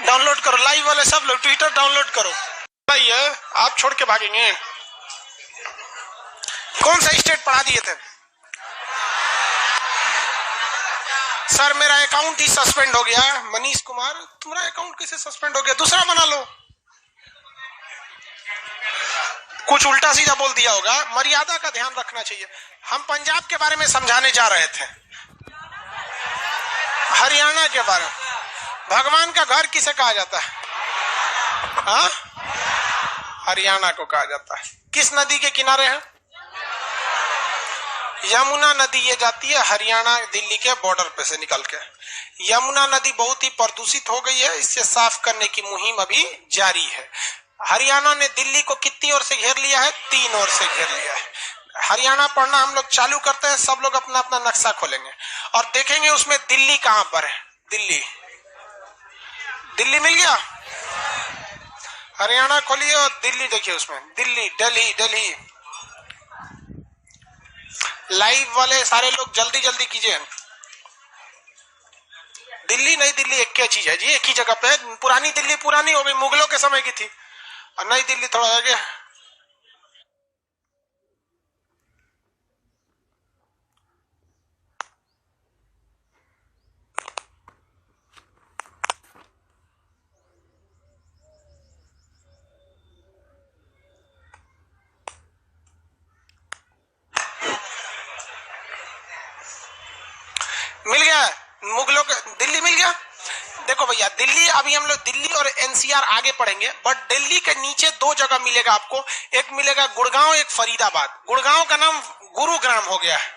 Download करो, live वाले सब लोग ट्विटर डाउनलोड करो। भाई आप छोड़ के भागेंगे? कौन सा स्टेट पढ़ा दिए थे? सर मेरा अकाउंट ही सस्पेंड हो गया। मनीष कुमार, तुम्हारा अकाउंट कैसे सस्पेंड हो गया? दूसरा बना लो। कुछ उल्टा सीधा बोल दिया होगा, मर्यादा का ध्यान रखना चाहिए। हम पंजाब के बारे में समझाने जा रहे थे, हरियाणा के बारे में। भगवान का घर किसे कहा जाता है? हाँ, हरियाणा को कहा जाता है। किस नदी के किनारे है? यमुना नदी ये जाती है हरियाणा दिल्ली के बॉर्डर पे से निकल के। यमुना नदी बहुत ही प्रदूषित हो गई है, इससे साफ करने की मुहिम अभी जारी है। हरियाणा ने दिल्ली को कितनी ओर से घेर लिया है? 3 ओर से घेर लिया है। हरियाणा पढ़ना हम लोग चालू करते हैं, सब लोग अपना अपना नक्शा खोलेंगे और देखेंगे उसमें दिल्ली कहां पर है। दिल्ली, दिल्ली मिल गया? हरियाणा खोलिए और दिल्ली देखिए उसमें, दिल्ली, दिल्ली, दिल्ली। लाइव वाले सारे लोग जल्दी जल्दी कीजिए। दिल्ली नहीं, दिल्ली एक ही चीज है जी, एक ही जगह पे। पुरानी दिल्ली पुरानी हो गई, मुगलों के समय की थी, और नई दिल्ली थोड़ा आगे। मिल गया मुगलों का, दिल्ली मिल गया। देखो भैया, दिल्ली अभी हम लोग दिल्ली और एनसीआर आगे पढ़ेंगे, बट दिल्ली के नीचे 2 जगह मिलेगा आपको। एक मिलेगा गुड़गांव, एक फरीदाबाद। गुड़गांव का नाम गुरुग्राम हो गया है।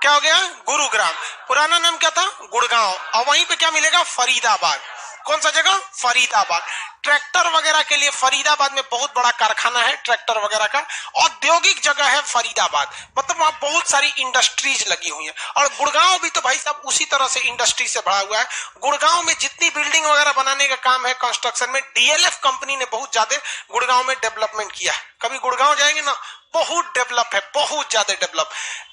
क्या हो गया? गुरुग्राम। पुराना नाम क्या था? गुड़गांव। और वहीं पे क्या मिलेगा? फरीदाबाद। कौन सा जगह? फरीदाबाद। ट्रैक्टर वगैरह के लिए फरीदाबाद में बहुत बड़ा कारखाना है, ट्रैक्टर वगैरह का। औद्योगिक जगह है फरीदाबाद, मतलब वहां बहुत सारी इंडस्ट्रीज लगी हुई है। और गुड़गांव भी तो भाई साहब उसी तरह से इंडस्ट्री से भरा हुआ है। गुड़गांव में जितनी बिल्डिंग वगैरह बनाने का काम है कंस्ट्रक्शन में, डीएलएफ कंपनी ने बहुत ज्यादा गुड़गांव में डेवलपमेंट किया है। कभी गुड़गांव जाएंगे ना, बहुत डेवलप है, बहुत ज्यादा डेवलप।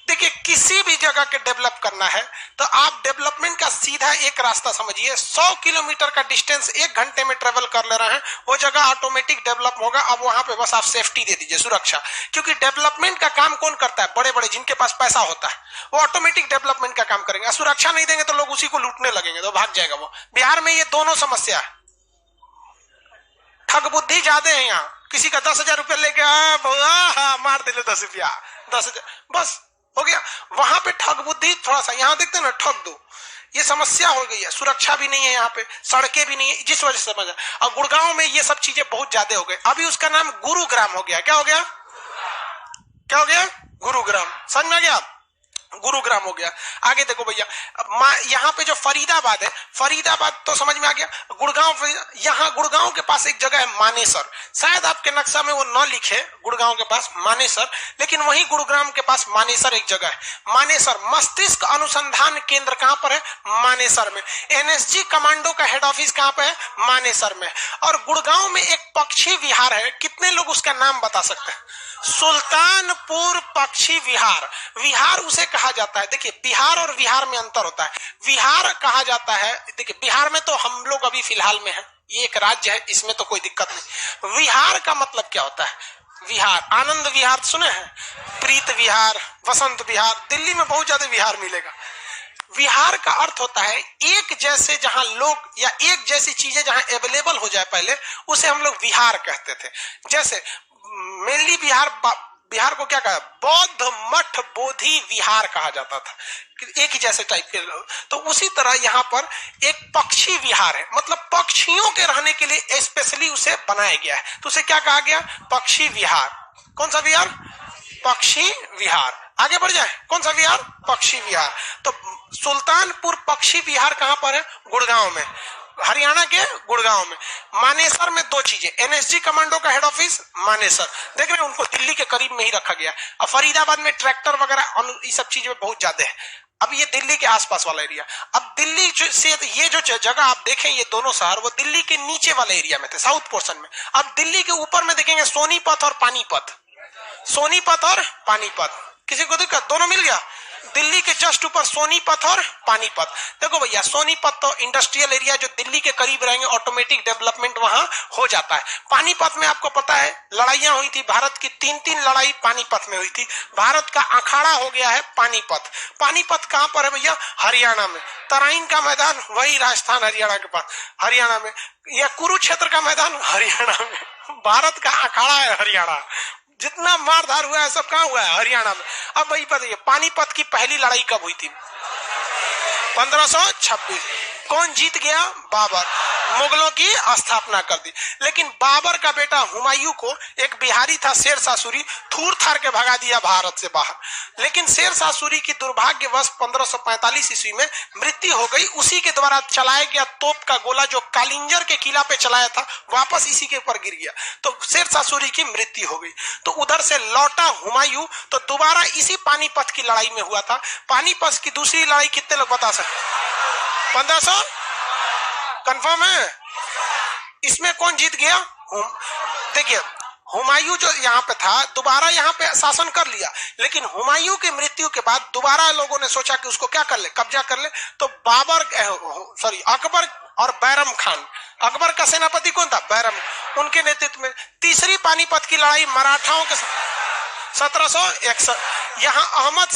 देखिए, किसी भी जगह के डेवलप करना है तो आप डेवलपमेंट का सीधा एक रास्ता समझिए। 100 किलोमीटर का डिस्टेंस 1 घंटे में ट्रेवल कर ले रहे हैं, वो जगह ऑटोमेटिक डेवलप होगा। अब वहां पे बस आप सेफ्टी दे दीजिए, सुरक्षा। क्योंकि डेवलपमेंट का काम कौन करता है? बड़े बड़े, जिनके पास पैसा होता है, वो ऑटोमेटिक डेवलपमेंट का काम करेंगे। सुरक्षा नहीं देंगे तो लोग उसी को लूटने लगेंगे, तो भाग जाएगा वो। बिहार में ये दोनों समस्या है, ठग बुद्धि ज्यादा है यहाँ। किसी का 10,000 रुपया लेके मार दे, 10 रुपया, 10,000, बस हो गया। वहां पे ठग बुद्धि थोड़ा सा, यहाँ देखते ना, ठग दो। ये समस्या हो गई है, सुरक्षा भी नहीं है यहाँ पे, सड़कें भी नहीं है, जिस वजह से समझ। और गुड़गांव में ये सब चीजें बहुत ज्यादा हो गई। अभी उसका नाम गुरुग्राम हो गया। क्या हो गया? क्या हो गया? गुरुग्राम। समझ में आ गया? गुरुग्राम हो गया। आगे देखो भैया, यहाँ पे जो फरीदाबाद है, फरीदाबाद तो समझ में आ गया। गुड़गांव, यहाँ गुड़गांव के पास एक जगह है मानेसर। शायद आपके नक्शा में वो न लिखे गुड़गांव के पास मानेसर, लेकिन वही गुरुग्राम के पास मानेसर एक जगह है। मानेसर मस्तिष्क अनुसंधान केंद्र कहां पर है? मानेसर में। एनएसजी कमांडो का हेड ऑफिस कहां पर है? मानेसर में। और गुड़गांव में एक पक्षी विहार है, कितने लोग उसका नाम बता सकते हैं? सुल्तानपुर पक्षी विहार। विहार उसे कहा जाता है, देखिए बिहार और विहार में अंतर होता है। विहार कहा जाता है, देखिए बिहार में तो हम लोग अभी फिलहाल में है, ये एक राज्य है, इसमें तो कोई दिक्कत नहीं। विहार का मतलब क्या होता है? विहार, आनंद विहार सुने हैं, प्रीत विहार, वसंत विहार। दिल्ली में बहुत ज्यादा विहार मिलेगा। विहार का अर्थ होता है एक जैसे, जहां लोग या एक जैसी चीजें जहां अवेलेबल हो जाए पहले, उसे हम लोग विहार कहते थे। जैसे मेनली बिहार को क्या कहा? बौद्ध मठ बोधि विहार कहा जाता था, एक ही जैसे टाइप के लोग। तो उसी तरह यहाँ पर एक पक्षी विहार है, मतलब पक्षियों के रहने के लिए स्पेशली उसे बनाया गया है, तो उसे क्या कहा गया? पक्षी विहार। कौन सा विहार? पक्षी विहार। आगे बढ़ जाए, कौन सा विहार? पक्षी विहार। तो सुल्तानपुर पक्षी विहार कहां पर है? गुड़गांव में, हरियाणा के गुड़गांव में। मानेसर में 2 चीजें, एनएसजी कमांडो का हेड ऑफिस मानेसर, देख रहे हैं, उनको दिल्ली के करीब में ही रखा गया। और फरीदाबाद में ट्रैक्टर वगैरह ये सब चीजें बहुत ज्यादा है। अब ये दिल्ली के आसपास वाला एरिया। अब दिल्ली से ये जो जगह आप देखें, ये दोनों शहर वो दिल्ली के नीचे वाले एरिया में थे, साउथ पोर्शन में। अब दिल्ली के ऊपर में देखेंगे सोनीपत और पानीपत, सोनीपत और पानीपत। किसी को दिक्कत? दोनों मिल गया। दिल्ली के जस्ट ऊपर सोनीपत और पानीपत। देखो भैया, सोनीपत तो इंडस्ट्रियल एरिया जो दिल्ली के करीब रहेंगे, ऑटोमेटिक डेवलपमेंट वहां हो जाता है। पानीपत में आपको पता है लड़ाइयां हुई थी, भारत की 3 लड़ाई पानीपत में हुई थी। भारत का अखाड़ा हो गया है पानीपत। पानीपत कहां पर है भैया? हरियाणा में। तराइन का मैदान वही राजस्थान हरियाणा के पास, हरियाणा में। यह कुरुक्षेत्र का मैदान हरियाणा में। भारत का अखाड़ा है हरियाणा। जितना मारधार हुआ है सब कहां हुआ है? हरियाणा में। अब वही बताइए, पानीपत की पहली लड़ाई कब हुई थी? 1526। कौन जीत गया? बाबर। मुगलों की स्थापना कर दी। लेकिन बाबर का बेटा हुमायूं को एक बिहारी था शेरशाह सूरी, थूर थार के भगा दिया भारत से बाहर। लेकिन शेरशाह सूरी की दुर्भाग्यवश 1545 ईस्वी में मृत्यु हो गई। उसी के द्वारा चलाया गया तोप का गोला जो कालिंजर के किला पे चलाया था, वापस इसी के ऊपर गिर गया, तो शेरशाह सूरी की मृत्यु हो गई। तो उधर से लौटा हुमायूं, तो दोबारा इसी पानीपत की लड़ाई में हुआ था। पानीपत की दूसरी लड़ाई कितने लोग बता सकते? 1500 कंफर्म है? इसमें कौन जीत गया? देखिए, हुमायूं जो यहाँ पे था दोबारा यहाँ पे शासन कर लिया, लेकिन हुमायूं की मृत्यु के बाद दोबारा लोगों ने सोचा कि उसको क्या कर ले, कब्जा कर ले। तो अकबर और बैरम खान, अकबर का सेनापति कौन था? बैरम। उनके नेतृत्व में तीसरी पानीपत की लड़ाई मराठाओं के 1761। यहाँ अहमद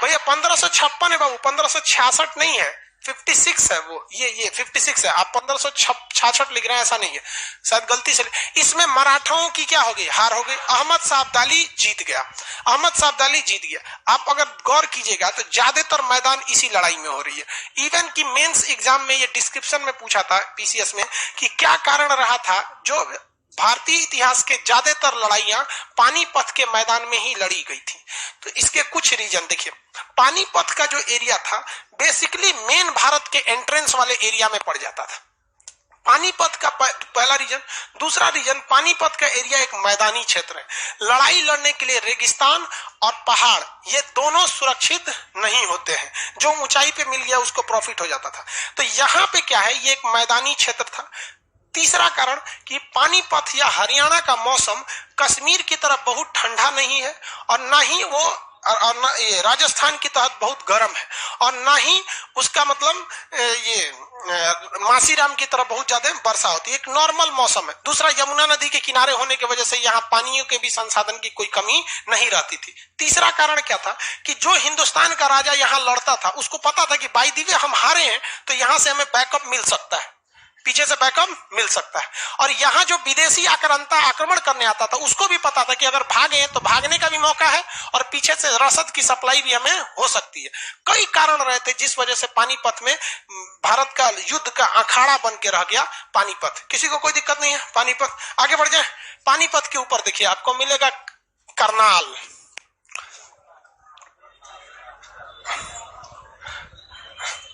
भैया 1556 है बाबू, 1566 नहीं है, 56 है वो। ये 56 है। आप 1566 लिख रहे हैं, ऐसा नहीं है, शायद गलती से। इसमें मराठाओं की क्या हो गई? हार हो गई। अहमद शाह अब्दाली जीत गया। अहमद शाह अब्दाली जीत गया। आप अगर गौर कीजिएगा तो ज्यादातर मैदान इसी लड़ाई में हो रही है। इवन की मेंस एग्जाम में ये डिस्क्रिप्शन में पूछा था पीसीएस में कि क्या कारण रहा था जो भारतीय इतिहास के ज्यादातर लड़ाइयां पानीपत के मैदान में ही लड़ी गई थी। तो इसके कुछ रीजन देखिए। पानीपत का जो एरिया था बेसिकली मेन भारत के एंट्रेंस वाले एरिया में पड़ जाता था। पानीपत का पहला रीजन। दूसरा रीजन, पानीपत का एरिया एक मैदानी क्षेत्र है। लड़ाई लड़ने के लिए रेगिस्तान और पहाड़ ये दोनों सुरक्षित नहीं होते हैं। जो ऊंचाई पे मिल गया उसको प्रॉफिट हो जाता था। तो यहाँ पे क्या है, ये एक मैदानी क्षेत्र था। तीसरा कारण कि पानीपत या हरियाणा का मौसम कश्मीर की तरह बहुत ठंडा नहीं है, और ना ही वो और ना ये राजस्थान की तरह बहुत गर्म है, और ना ही उसका मतलब ये मासीराम की तरह बहुत ज्यादा वर्षा होती है। एक नॉर्मल मौसम है। दूसरा, यमुना नदी के किनारे होने की वजह से यहाँ पानियों के भी संसाधन की कोई कमी नहीं रहती थी। तीसरा कारण क्या था कि जो हिंदुस्तान का राजा यहाँ लड़ता था उसको पता था कि बाय द वे हम हारे हैं तो यहाँ से हमें बैकअप मिल सकता है, पीछे से बैकअप मिल सकता है। और यहाँ जो विदेशी आक्रमण करने आता था उसको भी पता था कि अगर भागे तो भागने का भी मौका है, और पीछे से रसद की सप्लाई भी हमें हो सकती है। कई कारण रहे थे जिस वजह से पानीपत में भारत का युद्ध का अखाड़ा बन के रह गया पानीपत। किसी को कोई दिक्कत नहीं है? पानीपत आगे बढ़ जाए। पानीपत के ऊपर देखिए आपको मिलेगा करनाल।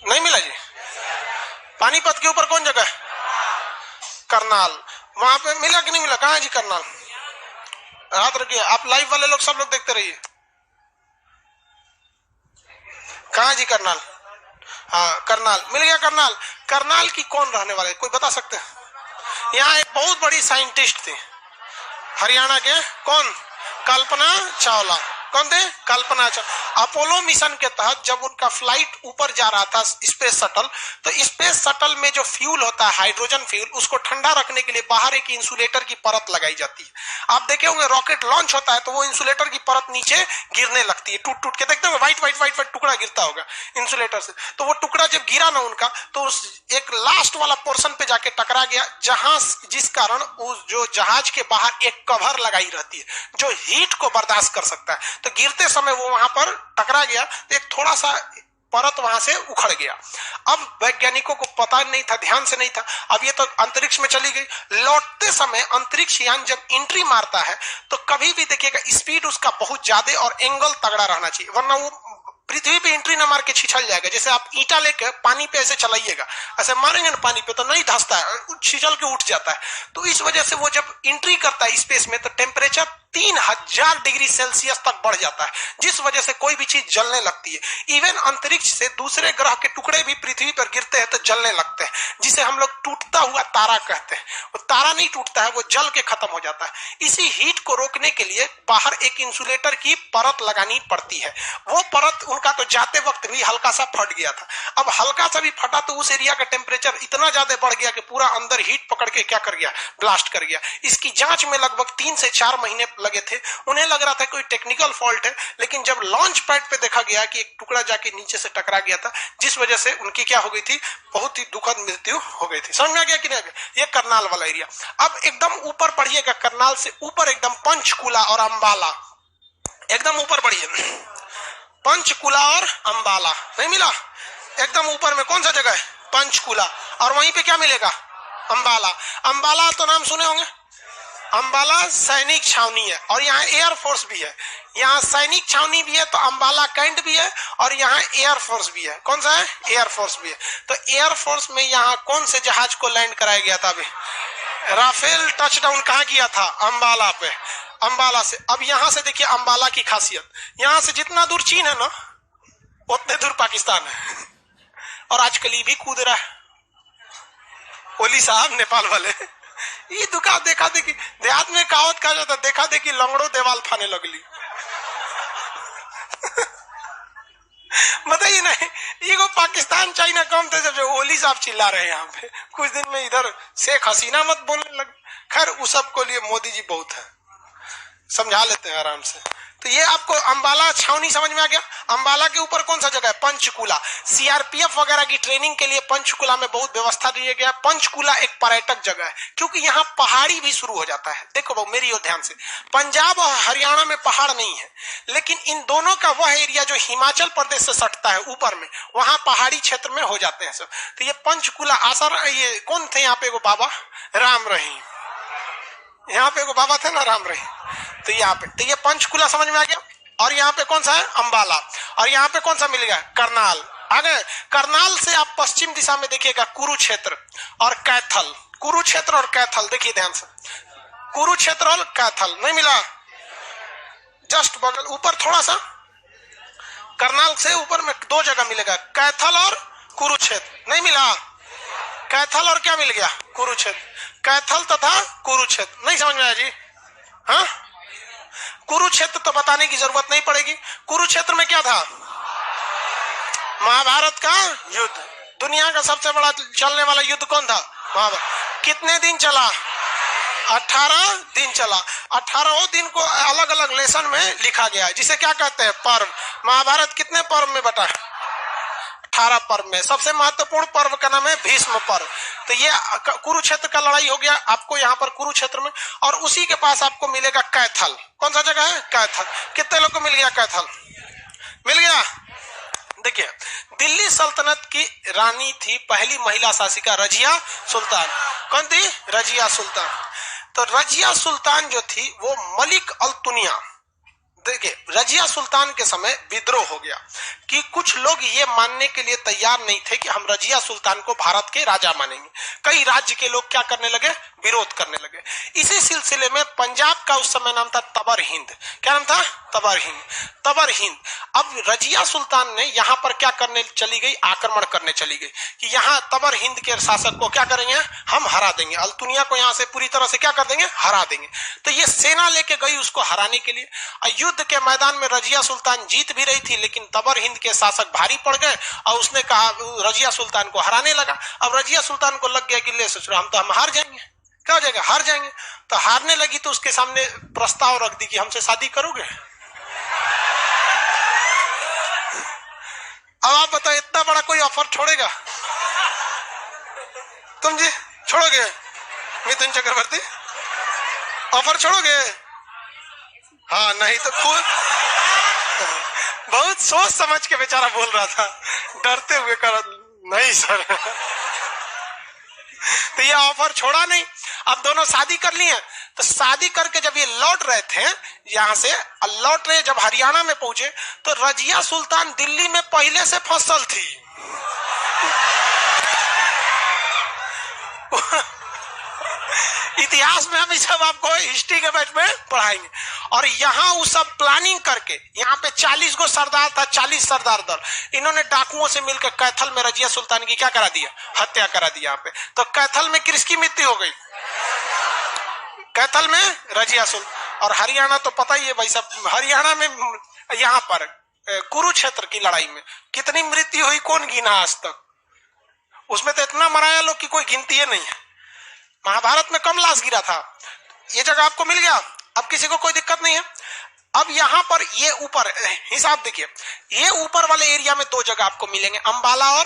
नहीं मिला जी? पानीपत के ऊपर कौन जगह है? करनाल। वहां पे मिला कि नहीं मिला? कहां है जी करनाल? हाथ रखिए। आप लाइव वाले लोग सब लोग देखते रहिए। कहां जी करनाल? हाँ, करनाल मिल गया। करनाल। करनाल की कौन रहने वाले, कोई बता सकते हैं? यहाँ एक बहुत बड़ी साइंटिस्ट थी हरियाणा के। कौन? कल्पना चावला। कौन थे? कल्पना चावला। अपोलो मिशन के तहत जब उनका फ्लाइट ऊपर जा रहा था स्पेस शटल, तो स्पेस शटल में जो फ्यूल होता है हाइड्रोजन फ्यूल, उसको ठंडा रखने के लिए बाहर एक इंसुलेटर की परत लगाई जाती है। आप देखे होंगे रॉकेट लॉन्च होता है तो वो इंसुलेटर की परत नीचे गिरने लगती है, टूट टूट के। देखते होंगे व्हाइट व्हाइट व्हाइट व्हाइट टुकड़ा गिरता होगा इंसुलेटर से। तो वो टुकड़ा जब गिरा ना उनका, तो उस एक लास्ट वाला पोर्शन पे जाके टकरा गया, जहां जिस कारण उस जो जहाज के बाहर एक कवर लगाई रहती है जो हीट को बर्दाश्त कर सकता है। तो गिरते समय वो वहां पर टकरा गया, तो एक थोड़ा सा परत वहां से उखड़ गया। अब वैज्ञानिकों को पता नहीं था, ध्यान से नहीं था। अब ये तो अंतरिक्ष में चली गई। लौटते समय अंतरिक्ष यान जब एंट्री मारता है तो कभी भी देखिएगा स्पीड उसका बहुत ज्यादा और एंगल तगड़ा रहना चाहिए, वरना वो पृथ्वी पे एंट्री ना मार के छिछल जाएगा। जैसे आप ईंटा लेकर पानी पे ऐसे चलाइएगा, ऐसे मारेंगे ना पानी पे तो नहीं धंसता है, छिछल के उठ जाता है। तो इस वजह से वो जब एंट्री करता है स्पेस में तो टेम्परेचर 3000 डिग्री सेल्सियस तक बढ़ जाता है, जिस वजह से कोई भी चीज जलने लगती है। इवन अंतरिक्ष से दूसरे ग्रह के टुकड़े भी पृथ्वी पर गिरते हैं तो जलने लगते हैं, जिसे हम लोग टूटता हुआ तारा कहते हैं। वो तारा नहीं टूटता है, वो जल के खत्म हो जाता है। इसी हीट को रोकने के लिए बाहर एक इंसुलेटर की परत लगानी पड़ती है। वो परत उनका तो जाते वक्त भी हल्का सा फट गया था। अब हल्का सा भी फटा तो उस एरिया का टेम्परेचर इतना ज्यादा बढ़ गया कि पूरा अंदर हीट पकड़ के क्या कर गया, ब्लास्ट कर गया। इसकी जांच में लगभग 3 से 4 महीने लगे थे। उन्हें लग रहा था कोई टेक्निकल फॉल्ट है, लेकिन जब लॉन्च पैड पे देखा गया कि एक टुकड़ा जाके नीचे से टकरा गया था, जिस वजह से उनकी क्या हो गई थी, बहुत ही दुखद मृत्यु हो गई थी। समझ में आ गया कि नहीं? ये करनाल वाला एरिया। अब एकदम ऊपर पढ़िएगा, करनाल से ऊपर एकदम पंचकुला और अंबाला, एकदम ऊपर बढ़िए। पंचकुला और अंबाला नहीं मिला? एकदम ऊपर में कौन सा जगह है? पंचकुला। और वहीं पे क्या मिलेगा? अंबाला। अंबाला तो नाम सुने होंगे। अंबाला सैनिक छावनी है और यहाँ एयरफोर्स भी है। यहाँ सैनिक छावनी भी है तो अंबाला कैंट भी है, और यहाँ एयरफोर्स भी है। कौन सा है? एयरफोर्स भी है। तो एयरफोर्स में यहाँ कौन से जहाज को लैंड कराया गया था? अभी राफेल टचडाउन कहाँ किया था? अंबाला पे। अंबाला से। अब यहाँ से देखिए अंबाला की खासियत, यहाँ से जितना दूर चीन है ना, उतने दूर पाकिस्तान है। और आजकल ये भी कूद रहा है ओली साहब, नेपाल वाले। ये दुका देखा देखी, देहात में कहावत कहा जाता, देखा देखी लंगड़ो देवाल फाने लगली। बताइए नहीं, ये को पाकिस्तान चाइना कम थे जब ओली साहब चिल्ला रहे हैं यहाँ पे। कुछ दिन में इधर शेख हसीना मत बोलने लगे। खैर उस सब को लिए मोदी जी बहुत है, समझा लेते हैं आराम से। तो ये आपको अंबाला छावनी समझ में आ गया। अंबाला के ऊपर कौन सा जगह है? पंचकुला। सीआरपीएफ वगैरह की ट्रेनिंग के लिए पंचकुला में बहुत व्यवस्था दी गया। पंचकुला एक पर्यटक जगह है, क्योंकि यहाँ पहाड़ी भी शुरू हो जाता है। देखो बहु मेरी ओर ध्यान से, पंजाब और हरियाणा में पहाड़ नहीं है, लेकिन इन दोनों का वह एरिया जो हिमाचल प्रदेश से सटता है ऊपर में, वहां पहाड़ी क्षेत्र में हो जाते हैं सब। तो ये पंचकुला आसर, ये कौन थे यहाँ पे? वो बाबा राम रहीम, यहाँ पे वो बाबा थे ना राम रहीम। तो यहाँ पे, तो ये पंचकुला समझ में आ गया। और यहाँ पे कौन सा है? अंबाला। और यहाँ पे कौन सा मिलेगा? करनाल। आगे करनाल से आप पश्चिम दिशा में देखिएगा कुरुक्षेत्र और कैथल। कुरुक्षेत्र और कैथल देखिए ध्यान से, कुरुक्षेत्र और कैथल नहीं मिला? जस्ट बगल ऊपर थोड़ा सा, करनाल से ऊपर में 2 जगह मिलेगा, कैथल और कुरुक्षेत्र। नहीं मिला? कैथल और क्या मिल गया? कुरुक्षेत्र। कैथल तथा कुरुक्षेत्र नहीं समझ में आया जी? हाँ, कुरुक्षेत्र तो बताने की जरूरत नहीं पड़ेगी। कुरुक्षेत्र में क्या था? महाभारत का युद्ध। दुनिया का सबसे बड़ा चलने वाला युद्ध कौन था? महाभारत। कितने दिन चला? 18 दिन चला। 18 दिन को अलग अलग लेसन में लिखा गया है, जिसे क्या कहते हैं? पर्व। महाभारत कितने पर्व में बटा है? 18 पर्व में। सबसे महत्वपूर्ण पर्व का नाम है भीष्म पर्व। तो ये कुरुक्षेत्र का लड़ाई हो गया आपको यहाँ पर कुरुक्षेत्र में। और उसी के पास आपको मिलेगा कैथल। कौन सा जगह है? कैथल। कितने लोग को मिल गया कैथल? मिल गया। देखिए, दिल्ली सल्तनत की रानी थी पहली महिला शासिका रजिया सुल्तान। कौन थी? रजिया सुल्तान। तो रजिया सुल्तान जो थी वो मलिक अल्तुनिया, देखिए रजिया सुल्तान के समय विद्रोह हो गया कि कुछ लोग ये मानने के लिए तैयार नहीं थे कि हम रजिया सुल्तान को भारत के राजा मानेंगे। कई राज्य के लोग क्या करने लगे? विरोध करने लगे। इसी सिलसिले में पंजाब का उस समय नाम था तबर हिंद। क्या नाम था? तबर हिंद। तबर हिंद। अब रजिया सुल्तान ने यहाँ पर क्या करने चली गई? आक्रमण करने चली गई कि यहाँ तबर हिंद के शासक को क्या करेंगे? हम हरा देंगे, अल्तुनिया को यहाँ से पूरी तरह से क्या कर देंगे? हरा देंगे। तो ये सेना लेके गई उसको हराने के लिए। युद्ध के मैदान में रजिया सुल्तान जीत भी रही थी, लेकिन तबर हिंद के शासक भारी पड़ गए और उसने कहा, रजिया सुल्तान को हराने लगा। अब रजिया सुल्तान को लग गया कि ले सोच रहा हम हार जाएंगे। क्या हो जाएगा? हार जाएंगे। तो हारने लगी तो उसके सामने प्रस्ताव रख दी कि हमसे शादी करोगे? अब आप बताओ, इतना बड़ा कोई ऑफर छोड़ेगा? तुम जी छोड़ोगे? मिथुन चक्रवर्ती ऑफर छोड़ोगे? हाँ, नहीं तो फूल। बहुत सोच समझ के बेचारा बोल रहा था, डरते हुए कर नहीं सर। तो ये ऑफर छोड़ा नहीं। अब दोनों शादी कर लिए। तो शादी करके जब ये लौट रहे थे यहाँ से, लौट रहे जब हरियाणा में पहुंचे तो रजिया सुल्तान दिल्ली में पहले से फसल थी। इतिहास में हम ये सब आपको हिस्ट्री के बैच में पढ़ाएंगे। और यहाँ वो सब प्लानिंग करके, यहाँ पे 40 गो सरदार था, 40 सरदार दल, इन्होंने डाकुओं से मिलकर कैथल में रजिया सुल्तान की क्या करा दिया, हत्या करा दिया। यहाँ पे तो कैथल में किसकी मृत्यु हो गई, कैथल में रजिया सुल्तान। और हरियाणा तो पता ही है भाई सब, हरियाणा में यहाँ पर कुरुक्षेत्र की लड़ाई में कितनी मृत्यु हुई कौन गिना आज तक, उसमें तो इतना मराया लोग की कोई गिनती है नहीं है। महाभारत में कम लाश गिरा था। ये जगह आपको मिल गया, अब किसी को कोई दिक्कत नहीं है। अब यहाँ पर ये ऊपर हिसाब देखिए, ये ऊपर वाले एरिया में 2 जगह आपको मिलेंगे, अंबाला और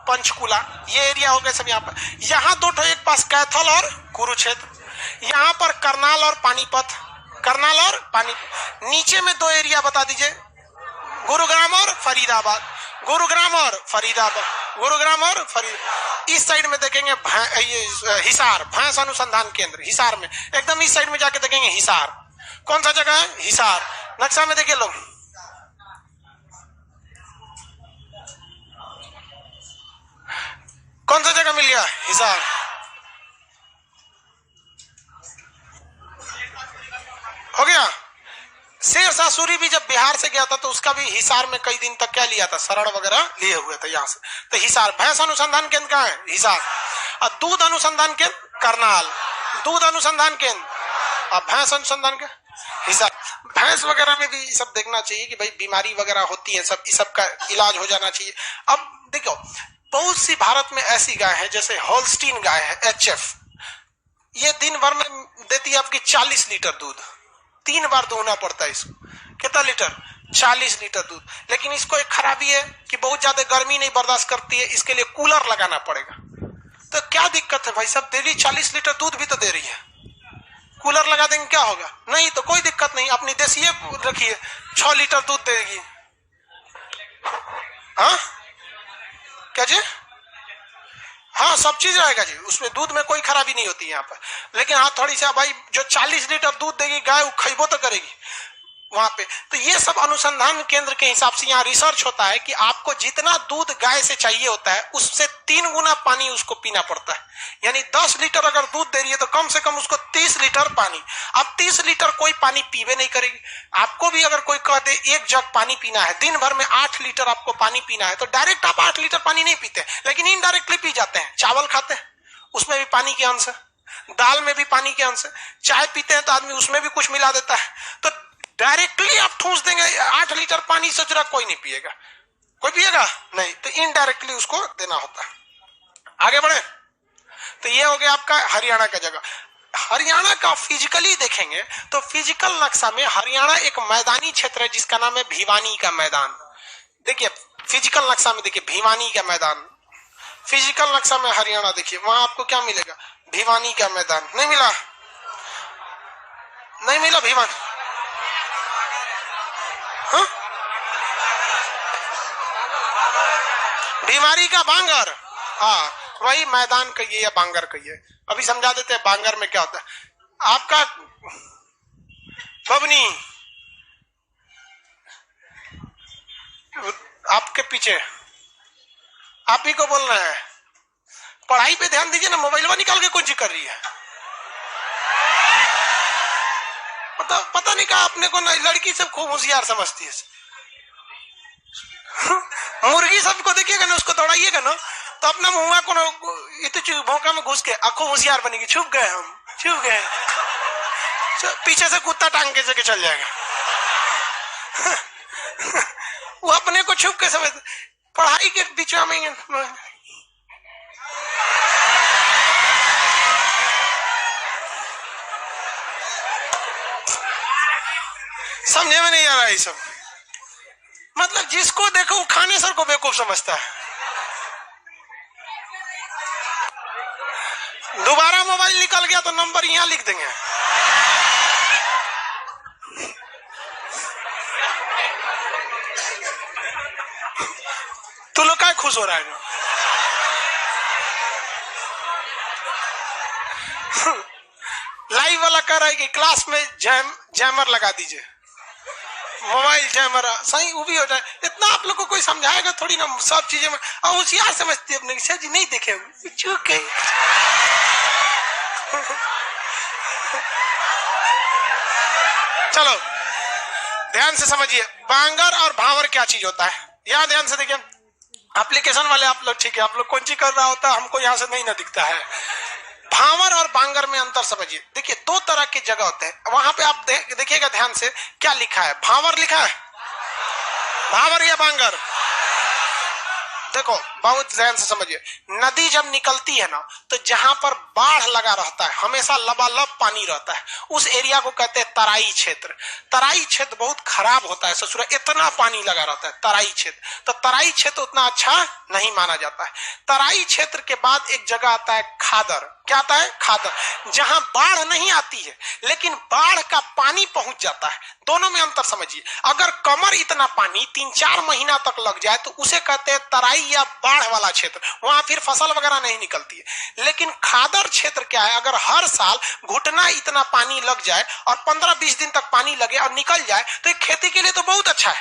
पंचकुला, ये एरिया हो गए सब। यहाँ पर यहाँ 2 ठो, एक पास कैथल और कुरुक्षेत्र, यहाँ पर करनाल और पानीपत, करनाल और पानीपत। नीचे में 2 एरिया बता दीजिए, गुरुग्राम और फरीदाबाद, गुरुग्राम और फरीदाबाद, गुरुग्राम और फरीद। इस साइड में देखेंगे हिसार, भैंस अनुसंधान केंद्र हिसार में, एकदम इस साइड में जाके देखेंगे हिसार। कौन सा जगह है, हिसार। नक्शा में देखिए लोग, कौन सा जगह मिल गया, हिसार। हो गया। शेरशाह सूरी भी जब बिहार से गया था तो उसका भी हिसार में कई दिन तक क्या लिया था, शरण वगैरह लिए हुए थे यहाँ से। तो हिसार, भैंस अनुसंधान केंद्र कहाँ है, हिसार। और दूध अनुसंधान केंद्र करनाल, दूध अनुसंधान केंद्र और भैंस अनुसंधान केंद्र हिसार। भैंस वगैरह में भी सब देखना चाहिए कि भाई बीमारी वगैरह होती है, सब इस सब का इलाज हो जाना चाहिए। अब देखो, बहुत सी भारत में ऐसी गाय है, जैसे होल्स्टीन गाय है HF, ये दिन भर में देती है आपकी 40 लीटर दूध, 3 बार दोहना पड़ता है इसको। कितना लीटर, 40 लीटर दूध। लेकिन इसको एक खराबी है कि बहुत ज्यादा गर्मी नहीं बर्दाश्त करती है, इसके लिए कूलर लगाना पड़ेगा। तो क्या दिक्कत है भाई साहब, डेली 40 लीटर दूध भी तो दे रही है, कूलर लगा देंगे क्या होगा, नहीं तो कोई दिक्कत नहीं, अपनी देसी रखिए, 6 लीटर दूध देगी। हाँ क्या जी, हाँ सब चीज रहेगा जी, उसमें दूध में कोई खराबी नहीं होती यहाँ पर। लेकिन हाँ थोड़ी सा भाई, जो 40 लीटर दूध देगी गाय, वो खइबो तो करेगी वहां पे। तो ये सब अनुसंधान केंद्र के हिसाब से यहाँ रिसर्च होता है कि आपको जितना दूध गाय से चाहिए होता है, उससे 3 गुना पानी उसको पीना पड़ता है। यानी 10 लीटर अगर दूध दे रही है तो कम से कम उसको 30 लीटर पानी। अब 30 लीटर कोई पानी पीवे नहीं करेगी। आपको भी अगर कोई कह दे 1 जग पानी पीना है, दिन भर में 8 लीटर आपको पानी पीना है, तो डायरेक्ट आप 8 लीटर पानी नहीं पीते, लेकिन इनडायरेक्टली पी जाते हैं। चावल खाते हैं, उसमें भी पानी के अंश है, दाल में भी पानी के अंश है, चाय पीते हैं तो आदमी उसमें भी कुछ मिला देता है। तो डायरेक्टली आप ठूस देंगे 8 लीटर पानी, सोच रहा कोई नहीं पिएगा, कोई पिएगा नहीं, तो इनडायरेक्टली उसको देना होता है। आगे बढ़े, तो ये हो गया आपका हरियाणा का जगह। हरियाणा का फिजिकली देखेंगे तो फिजिकल नक्शा में हरियाणा एक मैदानी क्षेत्र है जिसका नाम है भिवानी का मैदान। देखिए फिजिकल नक्शा में देखिए भिवानी का मैदान, फिजिकल नक्शा में हरियाणा देखिए, वहां आपको क्या मिलेगा, भिवानी का मैदान। नहीं मिला, नहीं मिला भिवानी, हाँ? बीमारी का बांगर, हाँ वही मैदान कहिए या बांगर कहिए। अभी समझा देते हैं बांगर में क्या होता है। आपका बबनी आपके पीछे, आप ही को बोल रहे हैं, पढ़ाई पे ध्यान दीजिए ना, मोबाइल में निकाल के कौन सी कर रही है। पता नहीं कहा अपने को ना, लड़की सब खूब होशियार समझती है। मुर्गी सबको देखिएगा ना, उसको दौड़ाइएगा ना तो अपना मुंह को ना भौंका में घुस के आंखों होशियार बनेगी, छुप गए हम, छुप गए, पीछे से कुत्ता टांग के जगह चल जाएगा। वो अपने को छुप के समझ, पढ़ाई के बीच में समझे में नहीं आ रहा है सब। मतलब जिसको देखो वो खाने सर को बेवकूफ समझता है। दोबारा मोबाइल निकल गया तो नंबर यहां लिख देंगे। तू लोग क्या खुश हो रहा है? लाइव वाला कह रहा है कि क्लास में जैमर लगा दीजिए, मोबाइल जैमर सही वो भी हो जाए। इतना आप लोग को कोई समझाएगा थोड़ी ना सब चीजें में, और होशियार समझती है अपने जी नहीं देखे चूक गए। चलो ध्यान से समझिए, बांगर और भावर क्या चीज होता है, यहां ध्यान से देखिए। एप्लीकेशन वाले आप लोग ठीक है, आप लोग कौन चीज कर रहा होता है हमको यहां से नहीं ना दिखता है। भावर और बांगर में अंतर समझिए। देखिए दो तरह की जगह होते हैं, वहां पे आप देखिएगा ध्यान से, क्या लिखा है, भावर लिखा है, भावर या बांगर। देखो बहुत ध्यान से समझिए, नदी जब निकलती है ना तो जहां पर बाढ़ लगा रहता है, हमेशा लबालब पानी रहता है, उस एरिया को कहते हैं तराई क्षेत्र। तराई क्षेत्र बहुत खराब होता है ससुरा, इतना पानी लगा रहता है तराई क्षेत्र। तो तराई क्षेत्र उतना अच्छा नहीं माना जाता है। तराई क्षेत्र के बाद एक जगह आता है खादर। क्या आता है, खादर, जहां बाढ़ नहीं आती है लेकिन बाढ़ का पानी पहुंच जाता है। दोनों में अंतर समझिए। अगर कमर इतना पानी 3-4 महीना तक लग जाए तो उसे कहते हैं तराई या बाढ़ वाला क्षेत्र, वहां फिर फसल वगैरह नहीं निकलती है। लेकिन खादर क्षेत्र क्या है, अगर हर साल घुटना इतना पानी लग जाए और 15-20 दिन तक पानी लगे और निकल जाए तो एक खेती के लिए तो बहुत अच्छा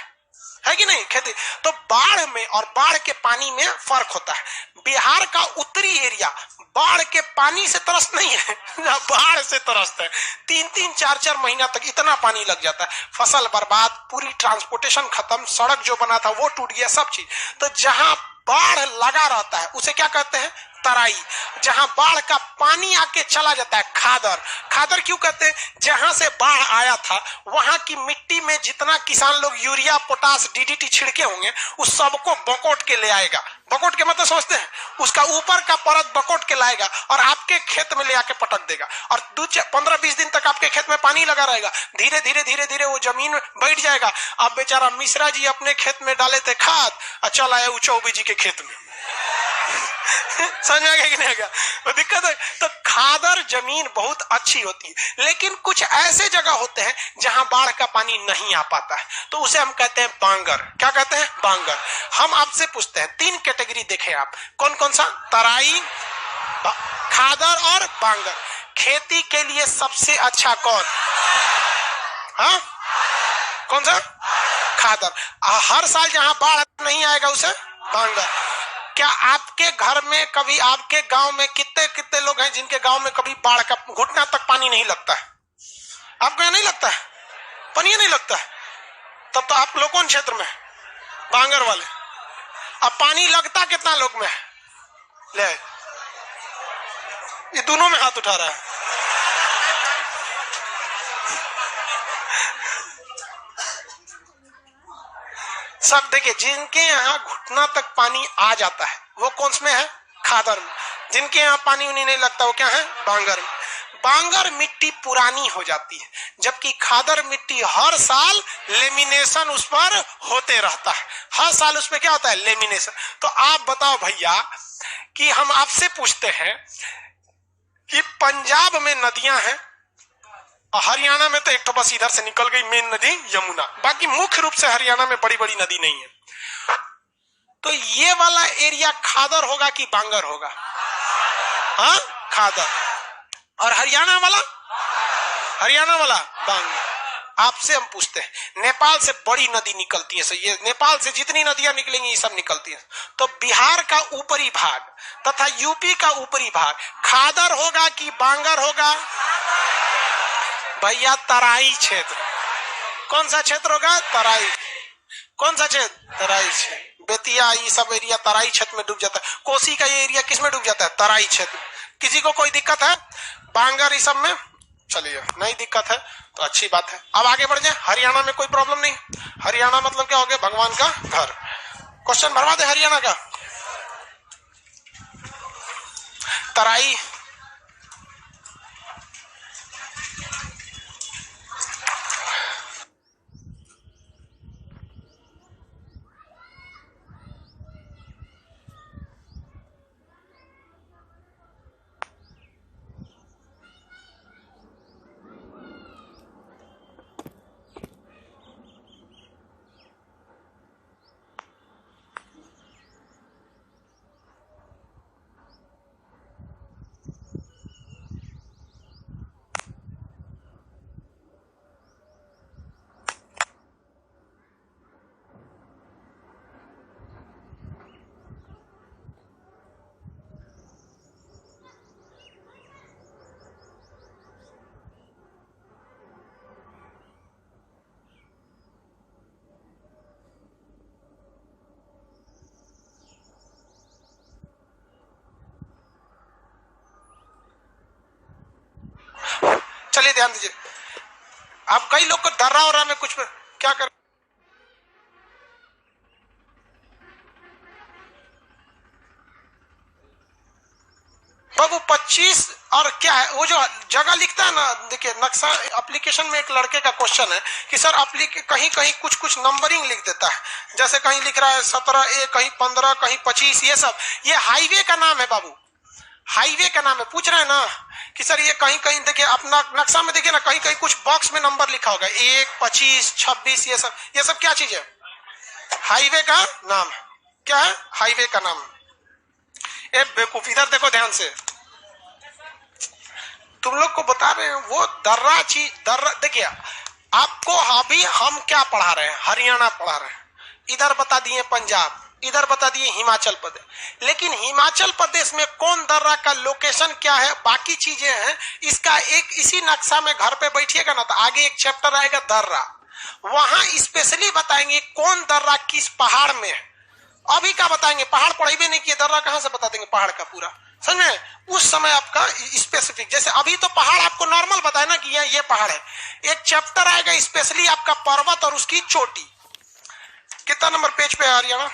है कि नहीं। खेती तो बाढ़ में और बाढ़ के पानी में फर्क होता है। बिहार का उत्तरी एरिया बाढ़ के पानी से त्रस्त नहीं है, बाढ़ से त्रस्त है। 3-3, 4-4 महीना तक इतना पानी लग जाता है, फसल बर्बाद, पूरी ट्रांसपोर्टेशन खत्म, सड़क जो बना था वो टूट गया, सब चीज। तो जहां बाढ़ लगा रहता है उसे क्या कहते हैं, तराई। जहां बाढ़ का पानी आके चला जाता है, खादर। खादर क्यों कहते हैं, जहां से बाढ़ आया था वहां की मिट्टी में जितना किसान लोग यूरिया, पोटास, डीडीटी छिड़के होंगे उस सबको बकोट के ले आएगा। बकोट के मतलब समझते हैं, उसका ऊपर का परत बकोट के लाएगा और आपके खेत में ले आके पटक देगा और 15-20 दिन तक आपके खेत में पानी लगा रहेगा। धीरे धीरे धीरे धीरे वो जमीन बैठ जाएगा। अब बेचारा मिश्रा जी अपने खेत में डाले थे खाद और चल आए चौबे जी के खेत में। समझ में आ गया कि नहीं आ गया, तो दिक्कत है। तो खादर जमीन बहुत अच्छी होती है, लेकिन कुछ ऐसे जगह होते हैं जहां बाढ़ का पानी नहीं आ पाता है, तो उसे हम कहते हैं बांगर। क्या कहते हैं, बांगर। हम आपसे पूछते हैं 3 कैटेगरी देखें आप, कौन कौन सा, तराई, खादर और बांगर। खेती के लिए सबसे अच्छा कौन, हाँ कौन सा, खादर। हर साल जहां बाढ़ नहीं आएगा उसे बांगर। क्या आपके घर में कभी, आपके गांव में कितने कितने लोग हैं जिनके गांव में कभी बाढ़ का घुटना तक पानी नहीं लगता है, आपको यहाँ नहीं लगता है, पानी नहीं लगता है, तब तो आप लोग कौन क्षेत्र में, बांगर वाले। अब पानी लगता कितना लोग में, ले ये दोनों में हाथ उठा रहा है। सब देखिए, जिनके यहाँ घुटना तक पानी आ जाता है वो कौन में है, खादर में। जिनके यहाँ पानी उन्हीं नहीं लगता वो क्या है, बांगर में। बांगर मिट्टी पुरानी हो जाती है, जबकि खादर मिट्टी हर साल लेमिनेशन उस पर होते रहता है। हर साल उस पर क्या होता है, लेमिनेशन। तो आप बताओ भैया कि हम आपसे पूछते हैं कि पंजाब में नदियां हैं, हरियाणा में तो एक तो बस इधर से निकल गई मेन नदी यमुना, बाकी मुख्य रूप से हरियाणा में बड़ी बड़ी नदी नहीं है। तो ये वाला एरिया खादर होगा कि बांगर होगा, हाँ खादर। और हरियाणा वाला बांगर। आपसे हम पूछते हैं, नेपाल से बड़ी नदी निकलती है, ये नेपाल से जितनी नदियां निकलेंगी ये सब निकलती हैं। तो बिहार का ऊपरी भाग तथा यूपी का ऊपरी भाग खादर होगा कि बांगर होगा, भैया तराई क्षेत्र। कौन सा क्षेत्र होगा, तराई। कौन सा क्षेत्र, तराई क्षेत्र। बेतिया ये सब एरिया तराई क्षेत्र में डूब जाता है। कोसी का ये एरिया किस में डूब जाता है, तराई क्षेत्र। किसी को कोई दिक्कत है, बांगर इस सब में, चलिए नहीं दिक्कत है तो अच्छी बात है। अब आगे बढ़ जाए, हरियाणा में कोई प्रॉब्लम नहीं। हरियाणा मतलब क्या हो गया, भगवान का घर। क्वेश्चन भरवा दे हरियाणा का, तराई चलिए ध्यान दीजिए, अब कई लोग को दर्रा हो रहा में कुछ क्या कर बाबू 25 और क्या है वो जो जगह लिखता है ना, देखिए नक्शा एप्लीकेशन में एक लड़के का क्वेश्चन है कि सर कहीं कहीं कुछ कुछ नंबरिंग लिख देता है, जैसे कहीं लिख रहा है 17A, कहीं 15, कहीं 25, ये सब ये हाईवे का नाम है बाबू, हाईवे का नाम है। पूछ रहे हैं ना कि सर ये कहीं कहीं देखिए अपना नक्शा में देखिए ना, कहीं कहीं कुछ बॉक्स में नंबर लिखा होगा 1, 25, 26, ये सब क्या चीज है? हाईवे का नाम। क्या है? हाईवे का नाम। ए बेवकूफ, इधर देखो ध्यान से, तुम लोग को बता रहे हैं वो दर्रा चीज। दर्रा देखिए आपको अभी हम क्या पढ़ा रहे हैं, हरियाणा पढ़ा रहे हैं, इधर बता दिए पंजाब, इधर बता दिए हिमाचल प्रदेश, लेकिन हिमाचल प्रदेश में कौन दर्रा का लोकेशन क्या है, बाकी चीजें हैं, इसका एक इसी नक्शा में घर पे बैठिएगा ना तो आगे एक चैप्टर आएगा दर्रा, वहां स्पेशली बताएंगे कौन दर्रा किस पहाड़ में है। अभी क्या बताएंगे, पहाड़ पढ़े नहीं किए, दर्रा कहां से बता देंगे पहाड़ का पूरा, समझे? उस समय आपका स्पेसिफिक, जैसे अभी तो पहाड़ आपको नॉर्मल बताया ना कि ये पहाड़ है, एक चैप्टर आएगा स्पेशली आपका पर्वत और उसकी चोटी। कितना नंबर पेज पे है हरियाणा?